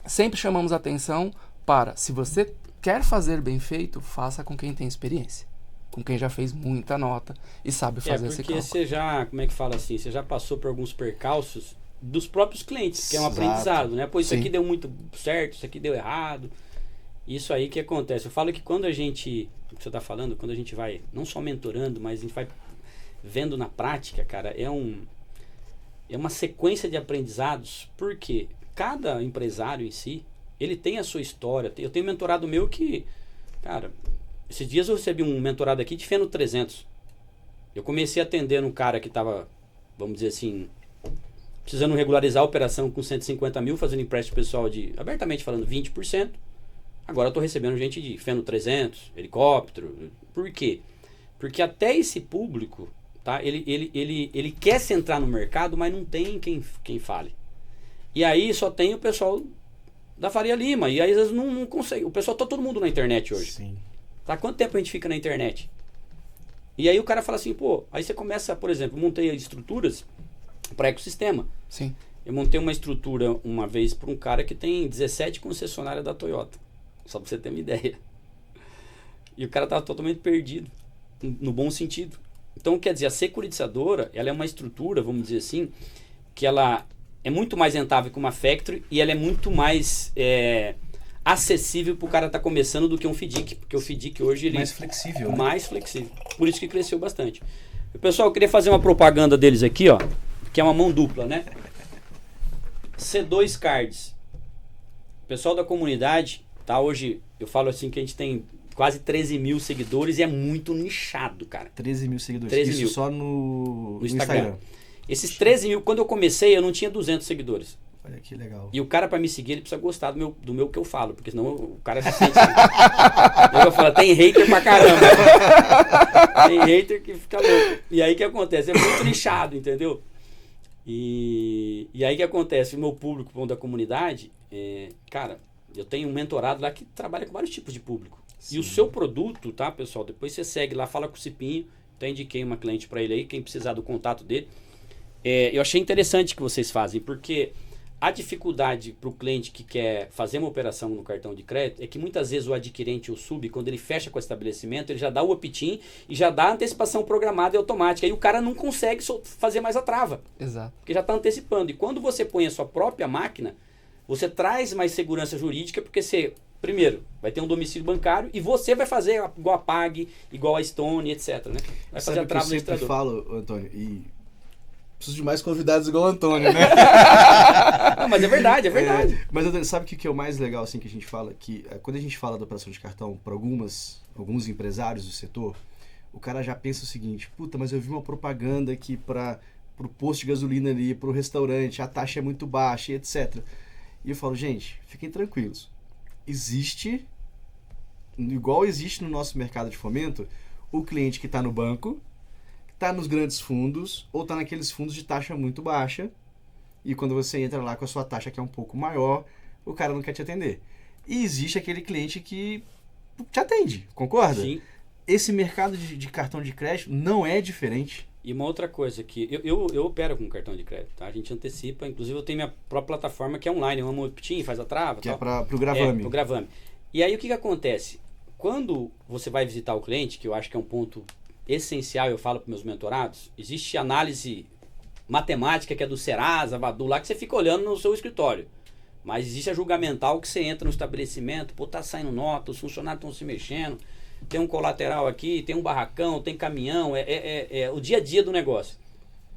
sempre chamamos atenção para, se você quer fazer bem feito, faça com quem tem experiência. Com quem já fez muita nota e sabe fazer esse cálculo. Porque você já, como é que fala assim, você já passou por alguns percalços dos próprios clientes, que é um aprendizado, né? Pô, isso aqui deu muito certo, isso aqui deu errado. Isso aí que acontece. Eu falo que quando a gente, o que você está falando, quando a gente vai, não só mentorando, mas a gente vai vendo na prática, cara, é uma sequência de aprendizados, porque cada empresário em si, ele tem a sua história. Eu tenho um mentorado meu que, cara, esses dias eu recebi um mentorado aqui de Feno 300. Eu comecei atendendo um cara que estava, vamos dizer assim, precisando regularizar a operação com 150 mil, fazendo empréstimo pessoal de, abertamente falando, 20%. Agora eu estou recebendo gente de Feno 300, helicóptero. Por quê? Porque até esse público, tá, ele quer se entrar no mercado, mas não tem quem fale. E aí só tem o pessoal da Faria Lima. E aí às vezes não consegue. O pessoal tá todo mundo na internet hoje. Sim. Tá? Quanto tempo a gente fica na internet? E aí o cara fala assim, pô, aí você começa, por exemplo, montei estruturas para ecossistema. Sim. Eu montei uma estrutura uma vez para um cara que tem 17 concessionárias da Toyota. Só pra você ter uma ideia. E o cara tava totalmente perdido. No bom sentido. Então, quer dizer, a securitizadora, ela é uma estrutura, vamos dizer assim, que ela é muito mais rentável que uma factory e ela é muito mais acessível pro cara tá começando do que um FDIC. Porque o FDIC hoje, ele mais flexível. Mais flexível. Por isso que cresceu bastante. E, pessoal, eu queria fazer uma propaganda deles aqui, ó. Que é uma mão dupla, né? C2 Cards. Pessoal da comunidade... Tá, hoje eu falo assim que a gente tem quase 13 mil seguidores e é muito nichado, cara. 13 mil seguidores. 13 Isso mil. Só no Instagram. Esses 13 mil, quando eu comecei, eu não tinha 200 seguidores. Olha que legal. E o cara, pra me seguir, ele precisa gostar do meu que eu falo, porque senão o cara se sente assim. Eu falo, tem hater pra caramba. Tem hater que fica louco. E aí o que acontece? É muito nichado, entendeu? E aí o que acontece? O meu público da comunidade, cara... Eu tenho um mentorado lá que trabalha com vários tipos de público. Sim. E o seu produto, tá, pessoal? Depois você segue lá, fala com o Cipinho. Então, indiquei uma cliente para ele aí, quem precisar do contato dele. Eu achei interessante que vocês fazem, porque a dificuldade para o cliente que quer fazer uma operação no cartão de crédito é que muitas vezes o adquirente, o sub, quando ele fecha com o estabelecimento, ele já dá o opt-in e já dá a antecipação programada e automática. E o cara não consegue fazer mais a trava. Exato. Porque já está antecipando. E quando você põe a sua própria máquina, você traz mais segurança jurídica, porque você, primeiro, vai ter um domicílio bancário e você vai fazer igual a PAG, igual a Stone, etc. Né? Vai fazer a trava do do registrador. Eu sempre falo, Antônio, e preciso de mais convidados igual o Antônio, né? Não, mas é verdade, é verdade. Mas Antônio, sabe o que é o mais legal assim que a gente fala? Que quando a gente fala da operação de cartão para alguns empresários do setor, o cara já pensa o seguinte, puta, mas eu vi uma propaganda aqui para o posto de gasolina ali, para o restaurante, a taxa é muito baixa, etc. E eu falo, gente, fiquem tranquilos. Existe, igual existe no nosso mercado de fomento, o cliente que está no banco, que está nos grandes fundos, ou está naqueles fundos de taxa muito baixa, e quando você entra lá com a sua taxa que é um pouco maior, o cara não quer te atender. E existe aquele cliente que te atende, concorda? Sim. Esse mercado de cartão de crédito não é diferente. E uma outra coisa que eu opero com cartão de crédito, tá? A gente antecipa, inclusive eu tenho minha própria plataforma que é online, uma opt-in, faz a trava, que tal. É para o Gravame. Pro Gravame. E aí o que acontece? Quando você vai visitar o cliente, que eu acho que é um ponto essencial, eu falo para meus mentorados, existe análise matemática que é do Serasa, Badu, lá que você fica olhando no seu escritório. Mas existe a julgamental que você entra no estabelecimento, pô, tá saindo nota, os funcionários estão se mexendo. tem um colateral aqui, tem um barracão, tem caminhão, é o dia a dia do negócio.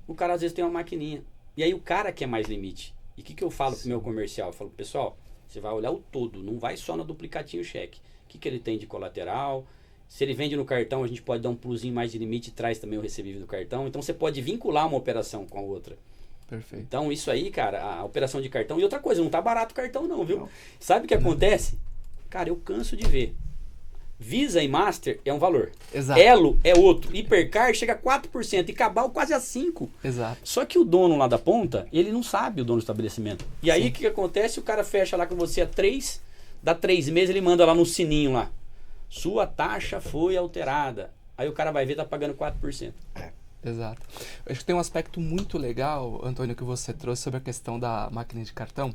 O cara às vezes tem uma maquininha. E aí o cara quer mais limite. E o que eu falo pro meu comercial? Eu falo, pessoal, você vai olhar o todo, não vai só no duplicatinho cheque. O que ele tem de colateral? Se ele vende no cartão, a gente pode dar um plusinho mais de limite e traz também o recebível do cartão. Então você pode vincular uma operação com a outra. Perfeito. Então isso aí, cara, a operação de cartão. E outra coisa, não tá barato o cartão não, viu? Não. Sabe o que acontece? Cara, eu canso de ver. Visa e Master é um valor. Exato. Elo é outro. Hipercar chega a 4% e Cabal quase a 5%. Exato. Só que o dono lá da ponta, ele não sabe, o dono do estabelecimento. E aí Sim. o que acontece? O cara fecha lá com você a 3, dá 3 meses, ele manda lá no sininho lá. Sua taxa foi alterada. Aí o cara vai ver, tá pagando 4%. Exato. Eu acho que tem um aspecto muito legal, Antônio, que você trouxe sobre a questão da máquina de cartão.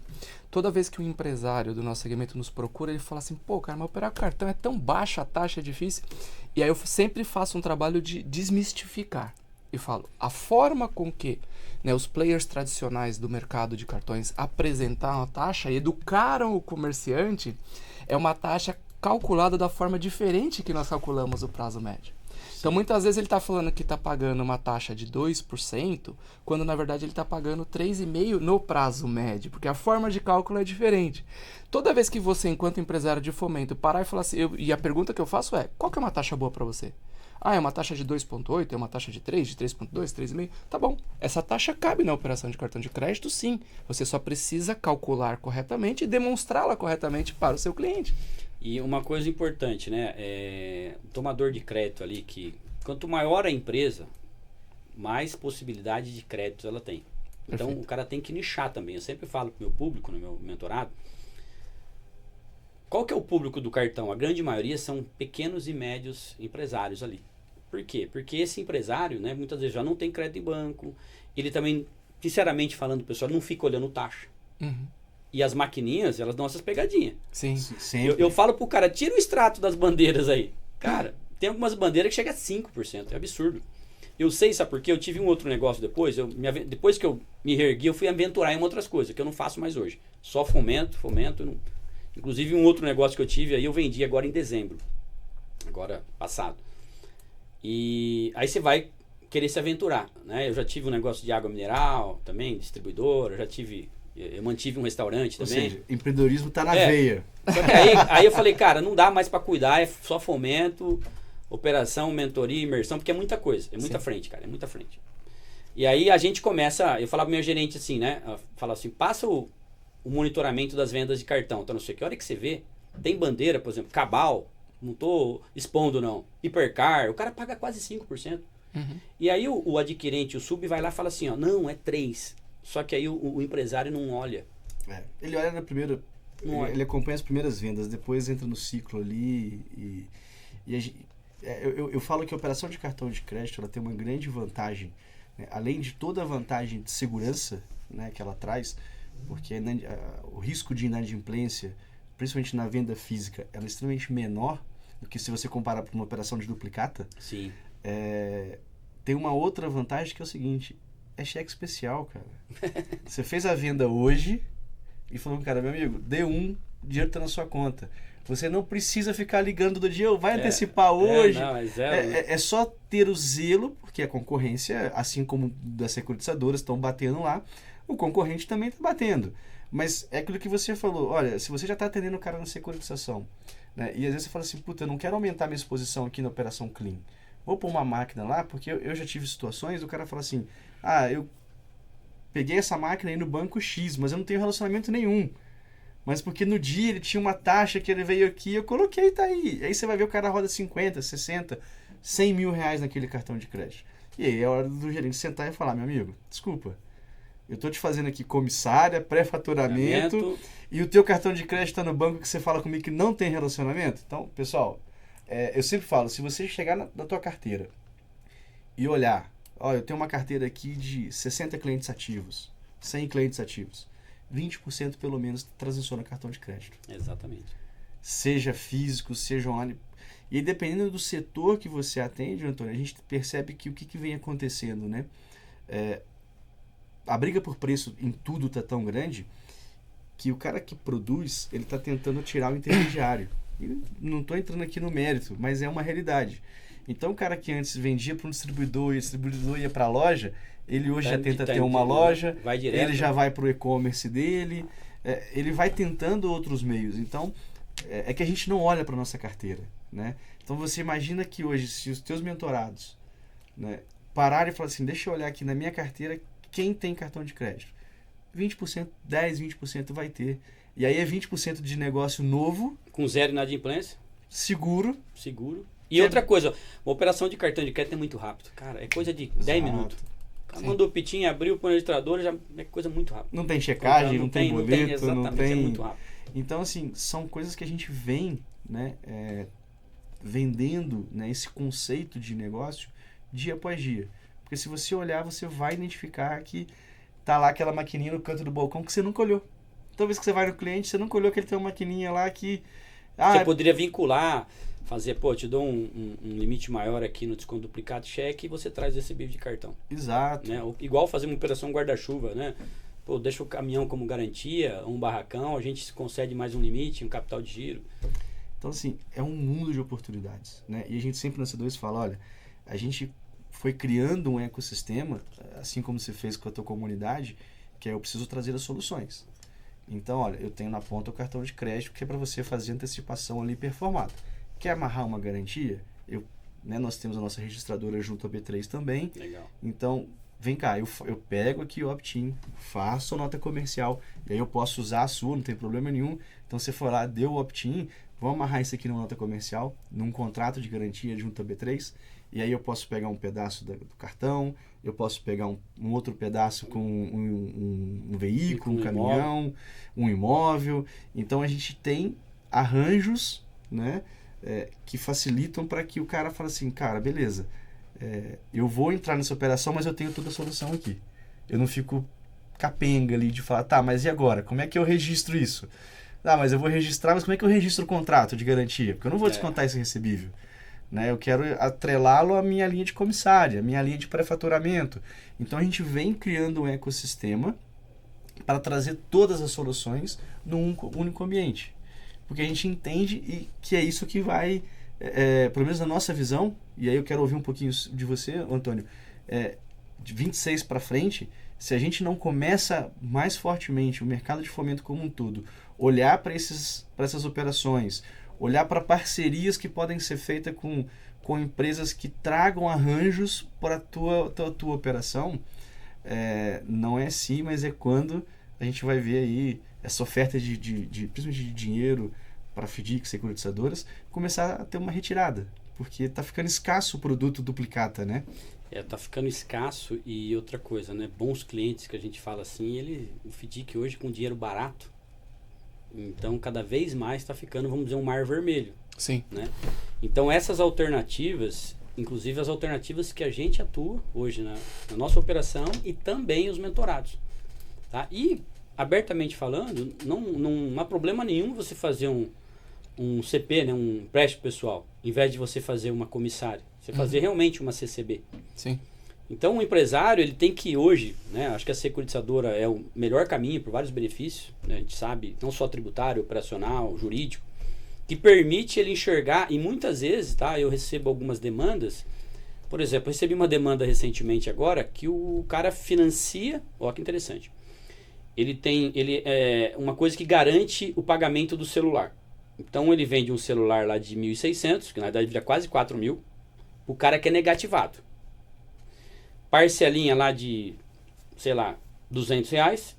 Toda vez que um empresário do nosso segmento nos procura, ele fala assim, pô, cara, mas operar com cartão é tão baixa, a taxa é difícil. E aí eu sempre faço um trabalho de desmistificar. E falo, a forma com que, né, os players tradicionais do mercado de cartões apresentaram a taxa e educaram o comerciante é uma taxa calculada da forma diferente que nós calculamos o prazo médio. Então, muitas vezes ele está falando que está pagando uma taxa de 2%, quando na verdade ele está pagando 3,5% no prazo médio, porque a forma de cálculo é diferente. Toda vez que você, enquanto empresário de fomento, parar e falar assim, e a pergunta que eu faço é, qual que é uma taxa boa para você? Ah, é uma taxa de 2,8%, é uma taxa de 3%, de 3,2%, 3,5%? Tá bom, essa taxa cabe na operação de cartão de crédito, sim. Você só precisa calcular corretamente e demonstrá-la corretamente para o seu cliente. E uma coisa importante, né? O tomador de crédito ali, que quanto maior a empresa, mais possibilidade de crédito ela tem. Então Perfeito. o cara tem que nichar também. Eu sempre falo pro meu público, no meu mentorado, qual que é o público do cartão? A grande maioria são pequenos e médios empresários ali. Por quê? Porque esse empresário, né, muitas vezes já não tem crédito em banco, ele também, sinceramente falando, pessoal, não fica olhando taxa. Uhum. E as maquininhas, elas dão essas pegadinhas. Sim. Sempre. Eu falo pro cara, tira o extrato das bandeiras aí. Cara, tem algumas bandeiras que chega a 5%, é absurdo. Eu sei, sabe por quê? Eu tive um outro negócio depois, depois que eu me reergui, eu fui aventurar em outras coisas, que eu não faço mais hoje. Só fomento. Inclusive um outro negócio que eu tive, aí eu vendi agora em dezembro. Agora, passado. E aí você vai querer se aventurar, né? Eu já tive um negócio de água mineral também, distribuidora, eu mantive um restaurante Ou também. seja, empreendedorismo tá na É. veia. Só que aí eu falei, cara, não dá mais pra cuidar, é só fomento, operação, mentoria, imersão, porque é muita coisa, é muita Sim. frente, cara, é muita frente. E aí a gente começa, eu falava pro meu gerente assim, né, falava assim, passa o monitoramento das vendas de cartão, então não sei o que, a hora que você vê, tem bandeira, por exemplo, Cabal, não tô expondo não, Hipercar, o cara paga quase 5%. Uhum. E aí o adquirente, o sub, vai lá e fala assim, ó, não, é 3%. Só que aí o empresário não olha. Ele olha na primeira. Não olha. Ele acompanha as primeiras vendas, depois entra no ciclo ali eu falo que a operação de cartão de crédito ela tem uma grande vantagem, né? Além de toda a vantagem de segurança, né, que ela traz, porque o risco de inadimplência, principalmente na venda física, ela é extremamente menor do que se você comparar com uma operação de duplicata. Sim. Tem uma outra vantagem que é o seguinte, é cheque especial, cara. Você fez a venda hoje e falou, cara, meu amigo, deu o dinheiro tá na sua conta. Você não precisa ficar ligando do dia, vai antecipar hoje. Não, mas É só ter o zelo, porque a concorrência, assim como das securitizadoras estão batendo lá, o concorrente também está batendo. Mas é aquilo que você falou, olha, se você já está atendendo o cara na securitização, né, e às vezes você fala assim, puta, eu não quero aumentar minha exposição aqui na operação clean. Vou pôr uma máquina lá, porque eu já tive situações, o cara fala assim, eu peguei essa máquina aí no banco X, mas eu não tenho relacionamento nenhum. Mas porque no dia ele tinha uma taxa que ele veio aqui, eu coloquei, tá aí. Aí você vai ver o cara roda 50, 60, 100 mil reais naquele cartão de crédito. E aí é hora do gerente sentar e falar, meu amigo, desculpa, eu tô te fazendo aqui comissária, pré-faturamento, e o teu cartão de crédito tá no banco que você fala comigo que não tem relacionamento. Então, pessoal, eu sempre falo, se você chegar na tua carteira e olhar, eu tenho uma carteira aqui de 60 clientes ativos, 100 clientes ativos, 20% pelo menos transiciona cartão de crédito. Exatamente. Seja físico, seja online. E dependendo do setor que você atende, Antônio, a gente percebe que o que vem acontecendo, né? A briga por preço em tudo tá tão grande que o cara que produz, ele tá tentando tirar o intermediário. E não estou entrando aqui no mérito, mas é uma realidade. Então o cara que antes vendia para um distribuidor e o distribuidor ia para a loja, ele hoje já tenta ter uma loja, vai direto, ele já vai para o e-commerce dele, ele vai tentando outros meios. Então é que a gente não olha para nossa carteira, né? Então você imagina que hoje, se os teus mentorados, né, pararem e falarem assim, deixa eu olhar aqui na minha carteira quem tem cartão de crédito. 20%, 20% vai ter. E aí é 20% de negócio novo. Com zero inadimplência. Seguro. E outra coisa, uma operação de cartão de crédito é muito rápido. Cara, é coisa de 10 minutos. O cara mandou o pitinho, abriu o registrador, já é coisa muito rápida. Não tem checagem, não tem boleto, exatamente, é muito rápido. Então, assim, são coisas que a gente vem, né, vendendo, né, esse conceito de negócio dia após dia. Porque se você olhar, você vai identificar que tá lá aquela maquininha no canto do balcão que você nunca olhou. Toda vez que você vai no cliente, você nunca olhou que ele tem uma maquininha lá que... você poderia vincular, fazer, pô, te dou um limite maior aqui no desconto duplicado cheque e você traz recebível de cartão. Exato. Né? Igual fazer uma operação guarda-chuva, né? Pô, deixa o caminhão como garantia, um barracão, a gente concede mais um limite, um capital de giro. Então, assim, é um mundo de oportunidades, né? E a gente sempre na C2 fala, olha, a gente foi criando um ecossistema, assim como você fez com a tua comunidade, que é eu preciso trazer as soluções. Então, olha, eu tenho na ponta o cartão de crédito que é para você fazer antecipação ali performada. Quer amarrar uma garantia? Nós temos a nossa registradora junto à B3 também. Legal. Então, vem cá, eu pego aqui o opt-in, faço a nota comercial, e aí eu posso usar a sua, não tem problema nenhum. Então, você for lá, deu o opt-in, vamos amarrar isso aqui numa nota comercial, num contrato de garantia junto à B3, e aí eu posso pegar um pedaço do cartão, eu posso pegar um outro pedaço com um veículo, um caminhão, um imóvel. Então a gente tem arranjos, né, que facilitam para que o cara fale assim, cara, beleza, eu vou entrar nessa operação, mas eu tenho toda a solução aqui. Eu não fico capenga ali de falar, tá, mas e agora? Como é que eu registro isso? Ah, mas eu vou registrar, mas como é que eu registro o contrato de garantia? Porque eu não vou descontar esse recebível. Né? Eu quero atrelá-lo à minha linha de comissária, à minha linha de pré-faturamento. Então a gente vem criando um ecossistema para trazer todas as soluções num único ambiente. Porque a gente entende que é isso que vai, pelo menos na nossa visão, e aí eu quero ouvir um pouquinho de você, Antônio, de 26 para frente, se a gente não começa mais fortemente o mercado de fomento como um todo, olhar para essas operações, olhar para parcerias que podem ser feitas com empresas que tragam arranjos para a tua operação, não é sim, mas é quando a gente vai ver aí essa oferta principalmente de dinheiro para FDIC, securitizadoras, começar a ter uma retirada, porque está ficando escasso o produto duplicata, né? Tá ficando escasso. E outra coisa, né? Bons clientes que a gente fala assim, o FDIC hoje com dinheiro barato, então cada vez mais está ficando, vamos dizer, um mar vermelho. Sim. Né? Então essas alternativas, inclusive as alternativas que a gente atua hoje na nossa operação e também os mentorados. Tá? E, abertamente falando, não há problema nenhum você fazer um CP, né? Um empréstimo pessoal, em vez de você fazer uma comissária. Você fazer realmente uma CCB. Sim. Então o empresário, ele tem que hoje, né, acho que a securitizadora é o melhor caminho por vários benefícios, né, a gente sabe, não só tributário, operacional, jurídico, que permite ele enxergar, e muitas vezes, tá, eu recebo algumas demandas, por exemplo, eu recebi uma demanda recentemente agora, que o cara financia, ó que interessante, ele é uma coisa que garante o pagamento do celular. Então ele vende um celular lá de 1.600, que na verdade vira quase 4.000, o cara que é negativado. Parcelinha lá de, sei lá, R$200.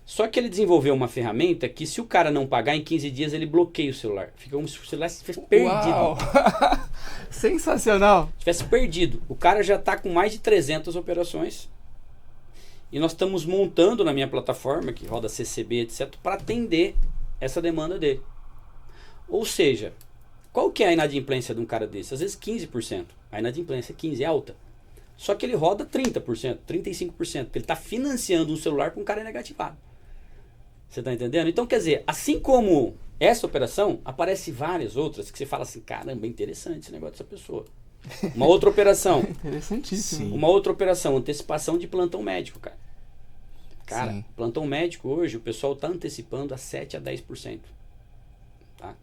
Só que ele desenvolveu uma ferramenta que se o cara não pagar em 15 dias, ele bloqueia o celular. Fica como se o celular estivesse perdido. Uau! Sensacional! Tivesse perdido. O cara já está com mais de 300 operações. E nós estamos montando na minha plataforma, que roda CCB, etc., para atender essa demanda dele. Ou seja, qual que é a inadimplência de um cara desse? Às vezes 15%. A inadimplência 15% é alta. Só que ele roda 30%, 35%, porque ele está financiando um celular com um cara negativado. Você está entendendo? Então, quer dizer, assim como essa operação, aparece várias outras que você fala assim, caramba, é interessante esse negócio dessa pessoa. Uma outra operação. Interessantíssimo. Sim. Uma outra operação, antecipação de plantão médico, cara. Cara, plantão médico hoje, o pessoal está antecipando a 7% a 10%. Tá?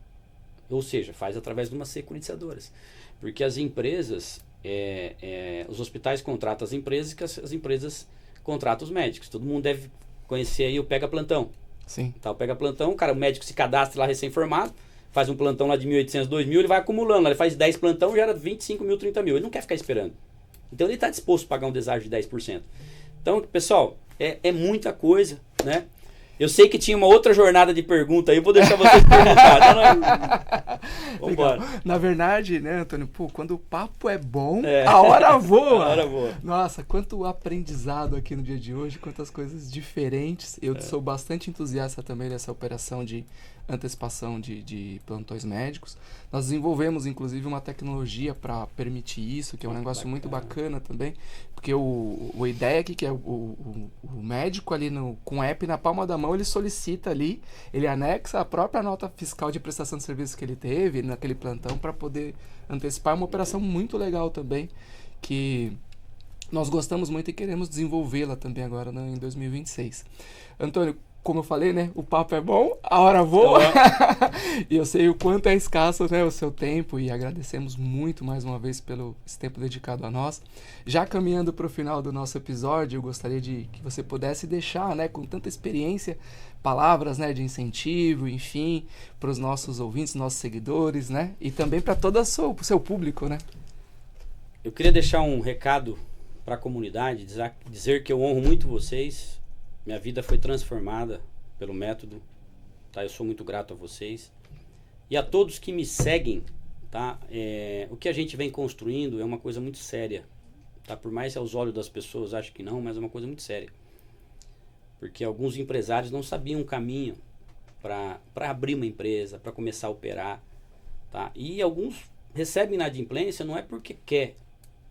Ou seja, faz através de umas securitizadoras. Porque as empresas, os hospitais contratam as empresas, que as empresas contratam os médicos. Todo mundo deve conhecer aí o Pega Plantão. Sim. Tá, o Pega Plantão, o médico se cadastra lá recém-formado, faz um plantão lá de 1.800, 2.000, ele vai acumulando. Ele faz 10 plantão, gera 25 mil, 30 mil. Ele não quer ficar esperando. Então ele está disposto a pagar um deságio de 10%. Então, pessoal, é muita coisa, né? Eu sei que tinha uma outra jornada de pergunta aí, eu vou deixar vocês perguntarem. Vambora. Na verdade, né, Antônio, quando o papo é bom, a hora voa. A hora voa. Nossa, quanto aprendizado aqui no dia de hoje, quantas coisas diferentes. Eu sou bastante entusiasta também dessa operação de antecipação de plantões médicos. Nós desenvolvemos, inclusive, uma tecnologia para permitir isso, que é um negócio muito bacana também, porque a ideia aqui que é o médico ali com o app na palma da mão, ele solicita ali, ele anexa a própria nota fiscal de prestação de serviço que ele teve naquele plantão para poder antecipar. Uma operação muito legal também, que nós gostamos muito e queremos desenvolvê-la também agora, né, em 2026. Antônio, como eu falei, né, o papo é bom, a hora voa, e eu sei o quanto é escasso, né, o seu tempo, e agradecemos muito mais uma vez pelo esse tempo dedicado a nós. Já caminhando para o final do nosso episódio, eu gostaria que você pudesse deixar, né, com tanta experiência, palavras, né, de incentivo, enfim, para os nossos ouvintes, nossos seguidores, né, e também para todo o seu público, né. Eu queria deixar um recado para a comunidade, dizer que eu honro muito vocês. Minha vida foi transformada pelo método, tá? Eu sou muito grato a vocês. E a todos que me seguem, tá? O que a gente vem construindo é uma coisa muito séria, tá? Por mais que aos olhos das pessoas acho que não, mas é uma coisa muito séria. Porque alguns empresários não sabiam o caminho para abrir uma empresa, para começar a operar, tá? E alguns recebem inadimplência não é porque quer,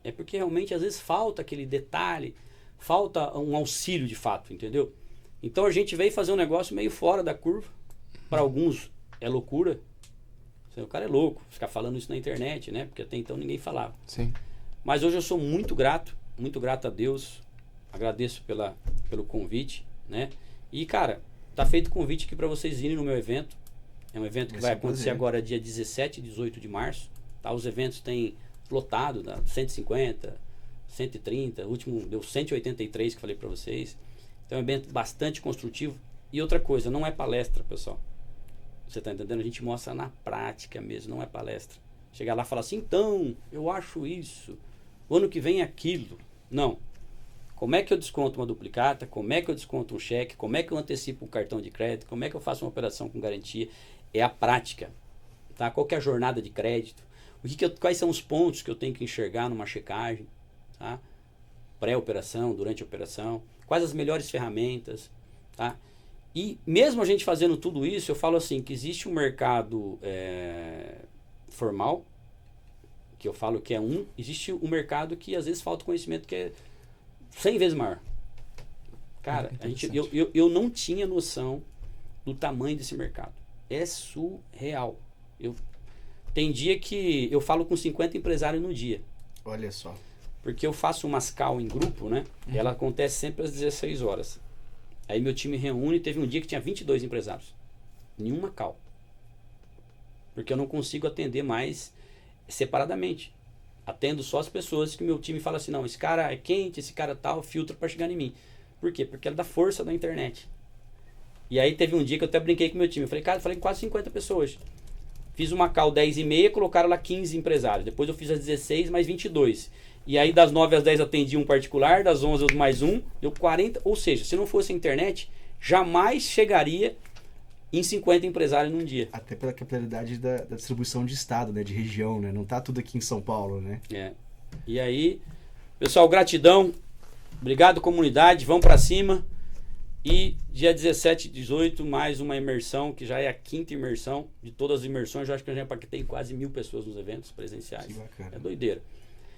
é porque realmente às vezes falta aquele detalhe, falta um auxílio de fato, entendeu? Então a gente veio fazer um negócio meio fora da curva. Para alguns é loucura. O cara é louco, ficar falando isso na internet, né? Porque até então ninguém falava. Sim. Mas hoje eu sou muito grato a Deus. Agradeço pelo convite, né? E, cara, tá feito convite aqui para vocês irem no meu evento. É um evento que vai acontecer agora dia 17 e 18 de março. Tá? Os eventos têm lotado, 150... 130, o último deu 183 que falei para vocês. Então é um evento bastante construtivo. E outra coisa, não é palestra, pessoal. Você tá entendendo? A gente mostra na prática mesmo, não é palestra. Chegar lá e falar assim, então, eu acho isso, o ano que vem é aquilo. Não. Como é que eu desconto uma duplicata? Como é que eu desconto um cheque? Como é que eu antecipo um cartão de crédito? Como é que eu faço uma operação com garantia? É a prática. Tá? Qual que é a jornada de crédito? Quais são os pontos que eu tenho que enxergar numa checagem? Tá? Pré-operação, durante a operação, quais as melhores ferramentas, tá? E mesmo a gente fazendo tudo isso, eu falo assim, que existe um mercado formal, que eu falo que existe um mercado que às vezes falta conhecimento que é 100 vezes maior. Cara, eu não tinha noção do tamanho desse mercado. É surreal. Tem dia que eu falo com 50 empresários no dia. Olha só. Porque eu faço umas call em grupo, né? E ela acontece sempre às 16 horas. Aí meu time reúne, teve um dia que tinha 22 empresários. Nenhuma call. Porque eu não consigo atender mais separadamente. Atendo só as pessoas que meu time fala assim, não, esse cara é quente, esse cara tal, filtra para chegar em mim. Por quê? Porque é da força da internet. E aí teve um dia que eu até brinquei com meu time. Eu falei, cara, falei com quase 50 pessoas. Fiz uma call 10h30, colocaram lá 15 empresários. Depois eu fiz às 16, mais 22. E aí das 9 às 10 atendi um particular, das 11 aos mais um, deu 40. Ou seja, se não fosse a internet, jamais chegaria em 50 empresários num dia. Até pela capilaridade da distribuição de estado, né, de região, né? Não tá tudo aqui em São Paulo, né? E aí, pessoal, gratidão. Obrigado, comunidade. Vamos para cima. E dia 17 e 18, mais uma imersão, que já é a 5ª imersão de todas as imersões. Eu acho que eu já impactei quase 1000 pessoas nos eventos presenciais. Que bacana. É doideira.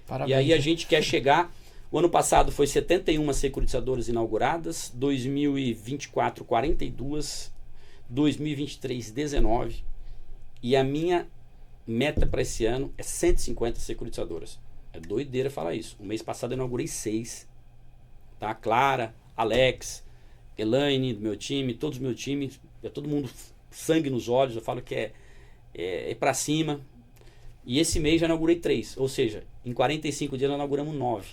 Parabéns. E aí a gente quer chegar... O ano passado foi 71 securitizadoras inauguradas, 2024, 42, 2023, 19. E a minha meta para esse ano é 150 securitizadoras. É doideira falar isso. O mês passado eu inaugurei 6. Tá? Clara, Alex, Elaine, do meu time, todos os meus times, é todo mundo sangue nos olhos. Eu falo que é para cima. E esse mês já inaugurei 3, ou seja, em 45 dias nós inauguramos 9.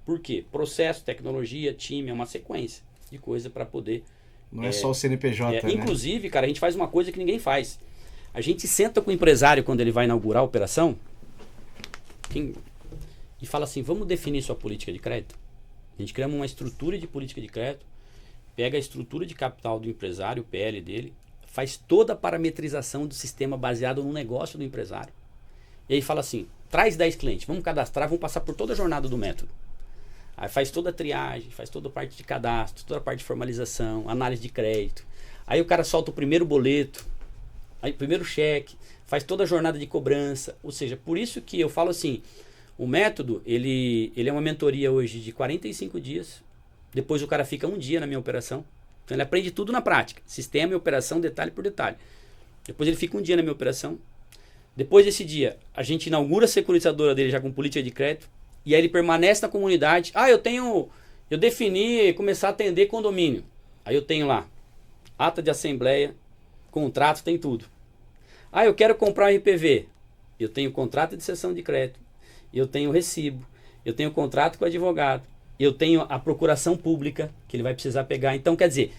Por quê? Processo, tecnologia, time, é uma sequência de coisa para poder... Não é só o CNPJ, né? Inclusive, cara, a gente faz uma coisa que ninguém faz. A gente senta com o empresário quando ele vai inaugurar a operação e fala assim, vamos definir sua política de crédito? A gente cria uma estrutura de política de crédito, pega a estrutura de capital do empresário, o PL dele, faz toda a parametrização do sistema baseado no negócio do empresário. E aí fala assim, traz 10 clientes, vamos cadastrar, vamos passar por toda a jornada do método. Aí faz toda a triagem, faz toda a parte de cadastro, toda a parte de formalização, análise de crédito. Aí o cara solta o primeiro boleto, aí o primeiro cheque, faz toda a jornada de cobrança. Ou seja, por isso que eu falo assim, o método, ele é uma mentoria hoje de 45 dias. Depois o cara fica um dia na minha operação. Então ele aprende tudo na prática. Sistema e operação, detalhe por detalhe. Depois ele fica um dia na minha operação. Depois desse dia, a gente inaugura a securitizadora dele já com política de crédito. E aí ele permanece na comunidade. Eu defini começar a atender condomínio. Aí eu tenho lá, ata de assembleia, contrato, tem tudo. Eu quero comprar um RPV. Eu tenho contrato de cessão de crédito. Eu tenho recibo. Eu tenho contrato com o advogado. Eu tenho a procuração pública, que ele vai precisar pegar. Então, quer dizer,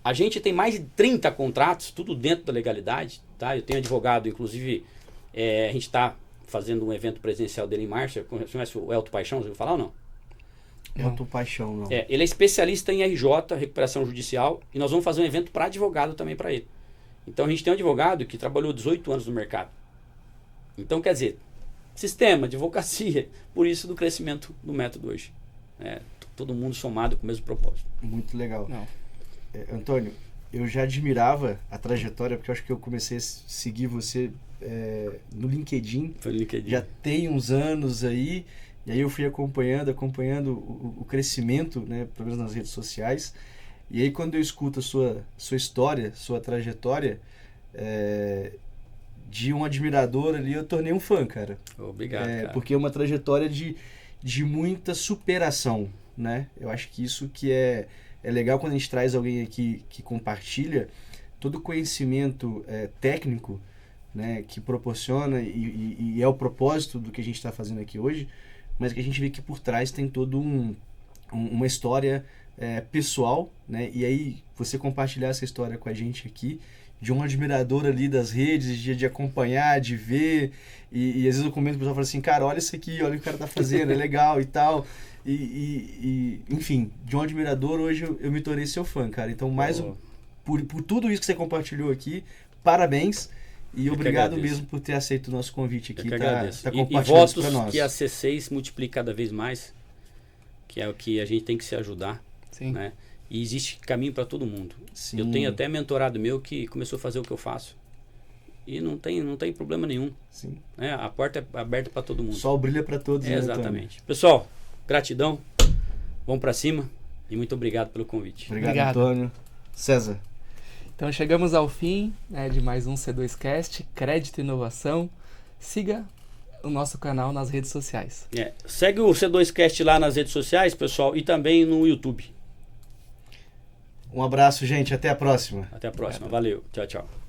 a gente tem mais de 30 contratos, tudo dentro da legalidade. Tá? Eu tenho advogado, inclusive, a gente está fazendo um evento presencial dele em março. Você conhece o Elton Paixão, você ouviu falar ou não? Elton Paixão, não. Ele é especialista em RJ, recuperação judicial, e nós vamos fazer um evento para advogado também para ele. Então a gente tem um advogado que trabalhou 18 anos no mercado. Então, quer dizer, sistema, advocacia, por isso do crescimento do método hoje. Todo mundo somado com o mesmo propósito. Muito legal. Antônio, eu já admirava a trajetória, porque eu acho que eu comecei a seguir você no LinkedIn. Foi no LinkedIn. Já tem uns anos aí, e aí eu fui acompanhando o crescimento, né, pelo menos nas redes sociais. E aí quando eu escuto a sua história, sua trajetória, de um admirador ali, eu tornei um fã, cara. Obrigado, cara. Porque é uma trajetória de muita superação, né? Eu acho que isso que é legal quando a gente traz alguém aqui que compartilha todo o conhecimento técnico, né, que proporciona e é o propósito do que a gente está fazendo aqui hoje, mas que a gente vê que por trás tem toda uma história pessoal, né? E aí você compartilhar essa história com a gente aqui, de um admirador ali das redes, de acompanhar, de ver, e às vezes eu comento, o pessoal fala assim, cara, olha isso aqui, olha o que o cara tá fazendo, é legal e tal, enfim, de um admirador hoje eu me tornei seu fã, cara. Então por tudo isso que você compartilhou aqui, parabéns. E obrigado mesmo por ter aceito o nosso convite aqui. Tá compartilhando isso pra nós. Que a C6 multiplique cada vez mais, que é o que a gente tem que se ajudar. Sim. Né? E existe caminho para todo mundo. Sim. Eu tenho até mentorado meu que começou a fazer o que eu faço. E não tem problema nenhum. Sim. Né? A porta é aberta para todo mundo. Sol brilha para todos. Né, exatamente. Pessoal, gratidão. Vamos para cima. E muito obrigado pelo convite. Obrigado, Antônio. César. Então chegamos ao fim, né, de mais um C2Cast, Crédito e Inovação. Siga o nosso canal nas redes sociais. Segue o C2Cast lá nas redes sociais, pessoal, e também no YouTube. Um abraço, gente. Até a próxima. Até a próxima. Valeu. Tchau, tchau.